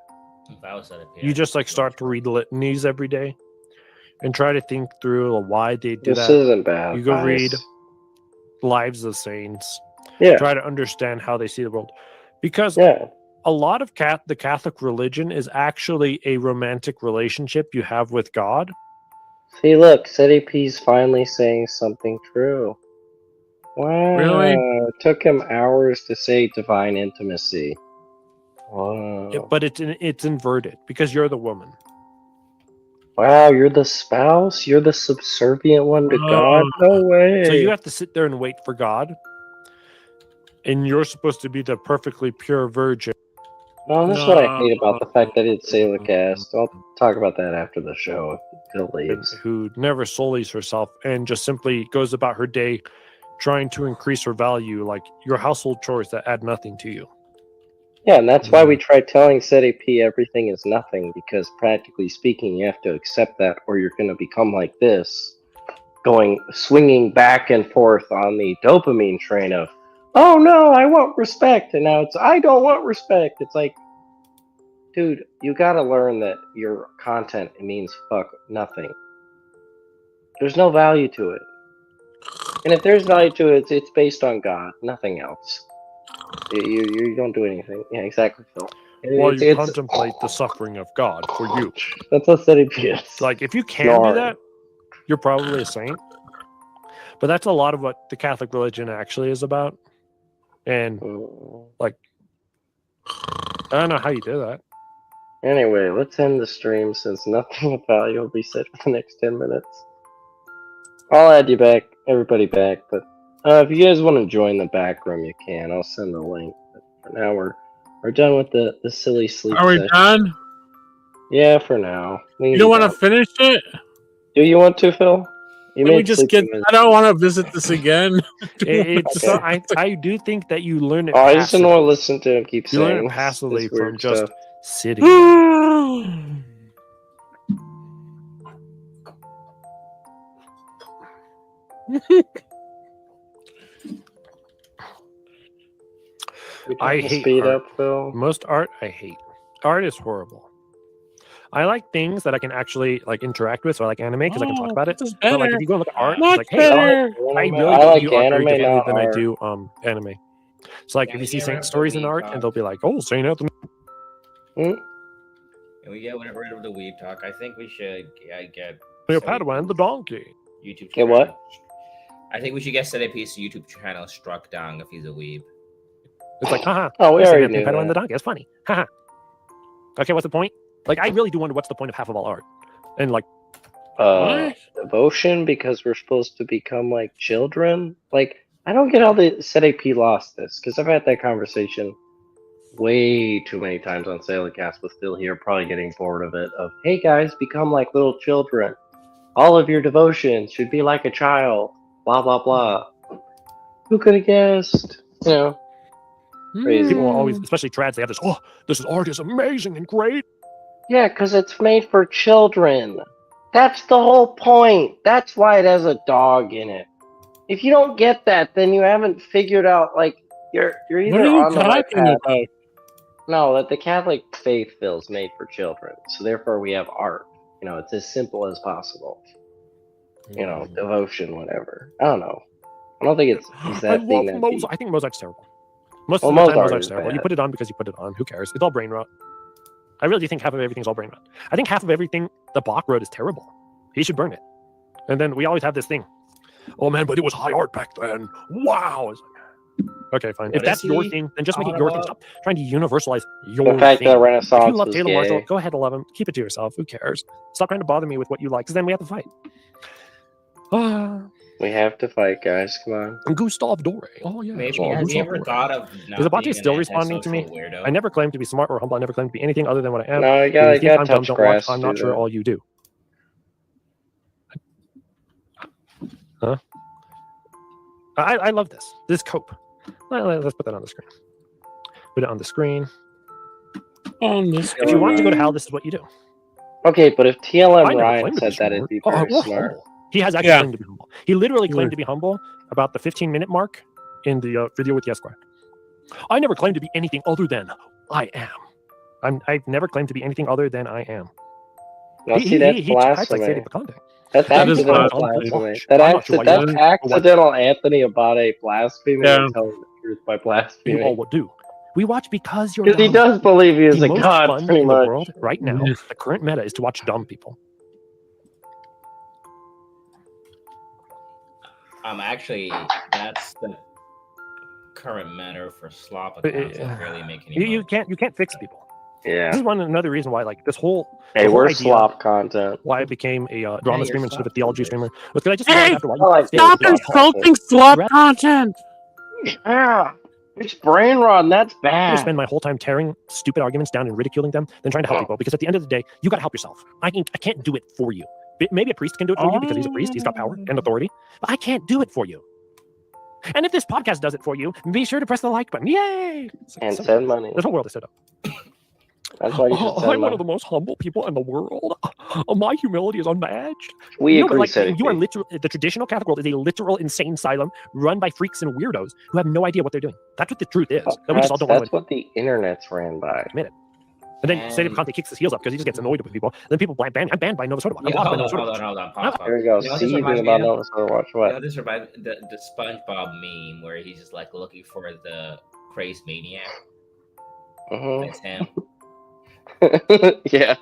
If I was at a you just like start to read litanies every day and try to think through why they do This that. isn't bad. You go guys. read Lives of Saints. Yeah. Try to understand how they see the world, because Yeah. a lot of the Catholic religion is actually a romantic relationship you have with God. See, look, CDP's finally saying something true. Wow. Really? It took him hours to say divine intimacy. Wow. But it's inverted because you're the woman. Wow, you're the spouse? You're the subservient one to God? No way. So you have to sit there and wait for God, and you're supposed to be the perfectly pure virgin. No, that's what I hate about the fact that it's Selahcast. I'll talk about that after the show if Phil leaves. Who never sullies herself and just simply goes about her day trying to increase her value, like your household chores that add nothing to you. Yeah, and that's why we try telling ZAP everything is nothing, because practically speaking, you have to accept that or you're going to become like this, swinging back and forth on the dopamine train of, oh no, I want respect, and now it's, I don't want respect. It's like, dude, you got to learn that your content, it means fuck nothing. There's no value to it. And if there's value to it, it's based on God, nothing else. You don't do anything. Yeah, exactly, Phil. While you contemplate the suffering of God for you. That's what ZAP is. Like, if you can do that, you're probably a saint. But that's a lot of what the Catholic religion actually is about. And, like, I don't know how you do that. Anyway, let's end the stream since nothing of value will be said for the next 10 minutes. I'll add you back, everybody back, but if you guys want to join the back room, you can. I'll send the link. But for now, we're done with the silly sleep Are we session. done? Yeah, for now. You don't want to finish it? Do you want to, Phil? Can we just get? I don't want to visit this again. I do think that you learn it. I just don't want to listen to him keep saying. You learn it passively from just stuff. sitting. I hate speed art. up, Phil. Most art I hate. Art is horrible. I like things that I can actually like interact with, so I like anime because I can talk about it. But like if you go and look at art, it's like, hey, I really don't do art very differently than I do anime. So like if you see Saint stories in art, and they'll be like, oh, Saint Anthony. Can we get rid of the weeb talk? I think we should get Cleopatra and the donkey. YouTube. Get what? I think we should get ZAP's YouTube channel struck down if he's a weeb. It's like, haha. Oh, we already knew Cleopatra that. and the donkey. It's funny. Haha. Okay, what's the point? Like, I really do wonder what's the point of half of all art. And like, devotion, because we're supposed to become like children. Like, I don't get how the ZAP lost this, because I've had that conversation way too many times on Selahcast with Phil here, probably getting bored of it. Of, hey guys, become like little children. All of your devotions should be like a child. Blah blah blah. Who could have guessed? You know, crazy. People always, especially trads, they have this. Oh, this art is amazing and great. Yeah, because it's made for children. That's the whole point. That's why it has a dog in it. If you don't get that, then you haven't figured out, like, you're either What are you on the right talking path. about? No, that the Catholic faith feels made for children. So therefore we have art. You know, it's as simple as possible. You know, devotion, whatever. I don't know. I don't think it's that I thing love that Mozart. deep. I think Mozart's terrible. Most of the time, Mozart Mozart's is terrible. bad. You put it on because you put it on. Who cares? It's all brain rot. I really do think half of everything's all brain rot. I think half of everything that Bach wrote is terrible. He should burn it. And then we always have this thing. Oh man, but it was high art back then. Wow. It's like, okay, fine. If that's your thing, then just make it your thing. Stop trying to universalize your The fact thing. that Renaissance If you love was Taylor gay. Marshall, go ahead, love him. Keep it to yourself. Who cares? Stop trying to bother me with what you like, because then we have to fight. We have to fight, guys. Come on. And Gustav Doré. Oh yeah. Maybe oh, have you Gustav ever Doré. thought of not Is Abache being still an responding to me? antisocial weirdo? I never claimed to be smart or humble. I never claimed to be anything other than what I am. No, you If gotta you think I'm dumb, touch don't grass. watch. I'm not do sure that. all you do. Huh? I love this. This cope. Let's put that on the screen. Put it on the screen. On this. If you want to go to hell, this is what you do. Okay, but if I TLM never Ryan claimed to said be that, smart. it'd be Oh, very we're smart. humble. He has actually claimed to be humble. He literally claimed to be humble about the 15-minute mark in the video with the Esquire. I never claimed to be anything other than I am. I've never claimed to be anything other than I am. No, see, that's He types like blasphemy. Sadie Bacande. That's That is accidental blasphemy. blasphemy. I'm not That's sure why you didn't. accidental Anthony Abate blasphemy Yeah. and telling the truth by You blasphemy. all would do. We watch because you're Because he dumb. does believe he is The a most god, fun pretty in the much. world right now, the current meta is to watch dumb people. Actually, that's the current matter for slop accounts. That really make any You can't fix people. This Yeah. is another reason why this whole Hey, the whole we're idea slop content. why I became a drama you're streamer instead of a slop theology streamers. streamer was because I just Hey, realized after a while I like you Stop Slop insulting slop content. Yeah. It's brain rot, and that's I bad. spend my whole time tearing stupid arguments down and ridiculing them than trying to help people, because at the end of the day, you got to help yourself. I can't do it for you. Maybe a priest can do it for you because he's a priest. He's got power and authority. But I can't do it for you. And if this podcast does it for you, be sure to press the like button. Yay! And send money. This whole world is set up. That's why you should I'm send one money. of the most humble people in the world. My humility is unmatched. We No, but agree, like, you are Sadie. literal. The traditional Catholic world is a literal insane asylum run by freaks and weirdos who have no idea what they're doing. That's what the truth is. That we just all don't want That's to what the internet's ran by. admit it. And then Sadie Bacante kicks his heels up because he just gets annoyed with people. Then people ban. I'm banned by Nova Soda Watch. I'm Yeah, blocked by hold Nova on, Soda hold Watch. on. Pause. Here we go. You know what See this you reminds about me of? Nova Soda Watch. You know, What? this reminds the SpongeBob meme where he's just like looking for the crazed maniac. That's him. Yeah.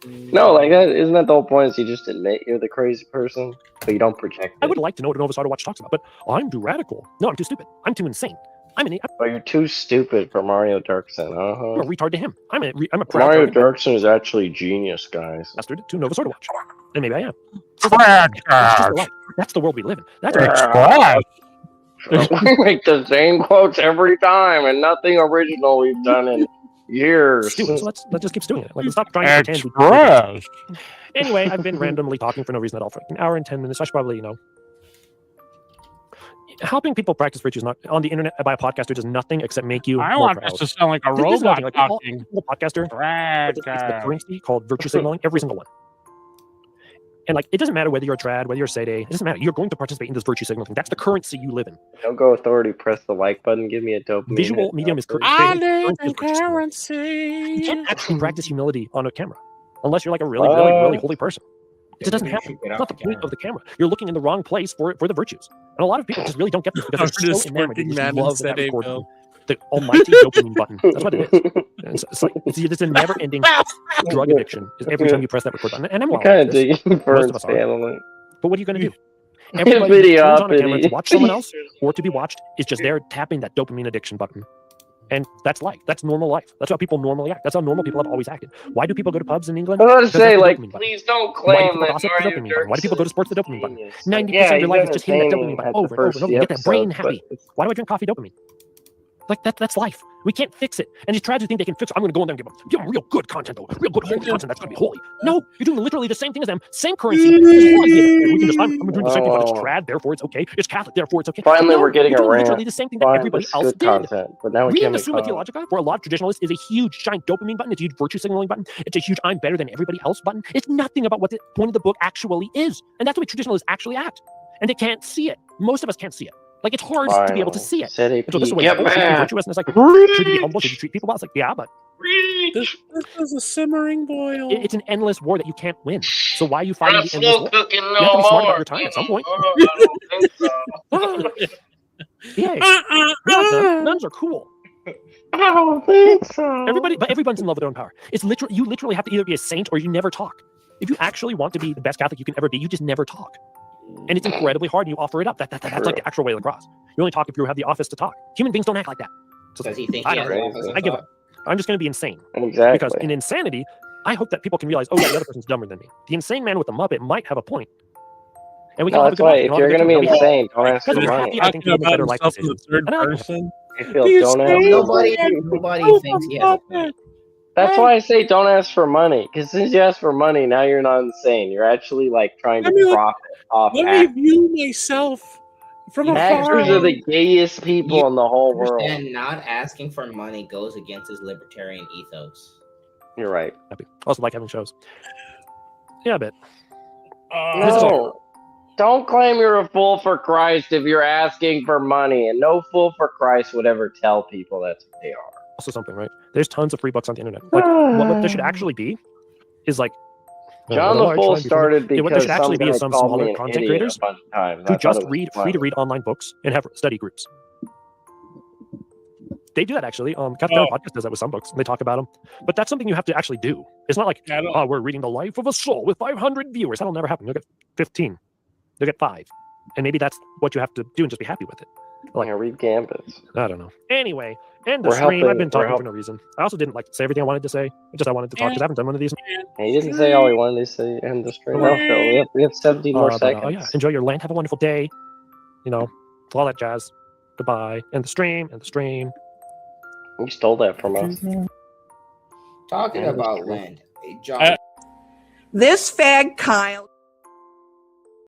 No, like that. Isn't that the whole point? Is you just admit you're the crazy person, but you don't project I it. would like to know what Nova Soda Watch talks about, but I'm too radical. No, I'm too stupid. I'm too insane. I'm But you're too stupid for Mario Dirksen. a retard to him. I'm a proud Mario American Dirksen is actually genius, guys. bastard to Nova Soda Watch. And maybe I am. Trash. It's just the life. That's the world we live in. That's what Trash. We make the same quotes every time, and nothing original we've done in years. stewing. So let's just keep stewing it. Like, let's stop trying to It's pretend. trash. Anyway, I've been randomly talking for no reason at all for an hour and 10 minutes. I should probably, helping people practice virtue is not on the internet by a podcaster does nothing except make you I more want proud. this to sound like a This is robot nothing. Like, all talking. single podcaster, Trash. it's the currency called virtue signaling. Every single one. And like, it doesn't matter whether you're a trad, whether you're a sade, it doesn't matter. You're going to participate in this virtue signaling. That's the currency you live in. Don't go authority. Press the like button. Give me a dopamine. Visual hit. medium is I currency. live Currency in is virtue signaling. currency. You can't actually practice humility on a camera unless you're like a really holy person. It just doesn't happen. It's not the point of the camera. You're looking in the wrong place for the virtues. And a lot of people just really don't get this because I'm they're just so enamored. They working just man in love that Sede record Bill. button. The almighty dopamine button. That's what it is. It's like it's a never-ending drug addiction. Is every time you press that record button. And I'm I'm well kind of with this. digging Most Burns of us are. family. But what are you going to do? Everybody who Video turns on a camera to uppity. watch someone else or to be watched is just there tapping that dopamine addiction button. And that's life. That's normal life. That's how people normally act. That's how normal people have always acted. Why do people go to pubs in England? I was Because gonna say, that's the like, dopamine button. please don't Why do claim people that gossip? The Mario dopamine button. Why do people go to sports? The dopamine button. Genius. 90% Yeah, of your life is he's just hitting that entertaining dopamine button at the over and over first and over. You get that episodes, brain but happy. Why do I drink coffee? Dopamine. Like that's life. We can't fix it. And these trads who think they can fix it, I'm going to go in there and give them real good content, though. Real good holy content that's going to be holy. No, you're doing literally the same thing as them. Same currency. Just holy here. And we can just, I'm doing the same thing, but it's trad, therefore it's okay. It's Catholic, therefore it's okay. Finally, No, we're getting you're a doing rant. literally the same thing that Fine, everybody it's else good did. content, but now we Reading can't the make Summa content. Theologica for a lot of traditionalists is a huge giant dopamine button. It's a huge virtue signaling button. It's a huge I'm better than everybody else button. It's nothing about what the point of the book actually is. And that's the way traditionalists actually act. And they can't see it. Most of us can't see it. Like, it's hard to be able to see it. City So this is what get should you be mad. virtuous? And it's like, should you be humble? Should you treat people well? It's like, yeah, but This is a simmering boil. it's an endless war that you can't win. So why are you fighting I'm the endless slow war? cooking You have to no be smart about more. your time at some point. I don't think so. Yeah, nuns are cool. I don't think so. Everyone's in love with their own power. It's literally you literally have to either be a saint or you never talk. If you actually want to be the best Catholic you can ever be, you just never talk. And it's incredibly hard, and you offer it up. That's like the actual way of the cross. You only talk if you have the office to talk. Human beings don't act like that. So Does he think I he don't has know. office to I give talk? up. I'm just going to be insane. Exactly. Because in insanity, I hope that people can realize, oh yeah, the other person's dumber than me. The insane man with the Muppet might have a point. And we can No, all have a that's good why life. if you're going to be insane, don't ask Because for we're money. happy, I think Talking people have about better life himself in the decisions. third And I don't person. You feel, don't ask for money. Nobody thinks he has a point. That's why I say don't ask for money. Because since you ask for money, now you're not insane. You're actually like trying to profit off Let me actors. view myself from afar. Actors are the gayest people in the whole world. And not asking for money goes against his libertarian ethos. You're right. Also like having shows. Yeah, a bit. No. Don't claim you're a fool for Christ if you're asking for money. And no fool for Christ would ever tell people that's what they are. Also something, right? There's tons of free books on the internet. Like, what this should actually be is like John the Fool started because what there should actually be is some smaller content creators who just read free to read online books and have study groups. They do that actually. Captain Podcast does that with some books, and they talk about them. But that's something you have to actually do. It's not like, oh, we're reading the life of a soul with 500 viewers. That'll never happen. You'll get 15. You'll get 5. And maybe that's what you have to do and just be happy with it. Like, read Gambits. I don't know. Anyway, end the stream. I've been talking for no reason. I also didn't like say everything I wanted to say. I wanted to talk because I haven't done one of these. He didn't say all he wanted to say. End the stream. No, we have 17 more seconds. Yeah. Enjoy your Lent. Have a wonderful day. All that jazz. Goodbye. End the stream. End the stream. You stole that from us. Talking about Lent. Hey, John. This fag Kyle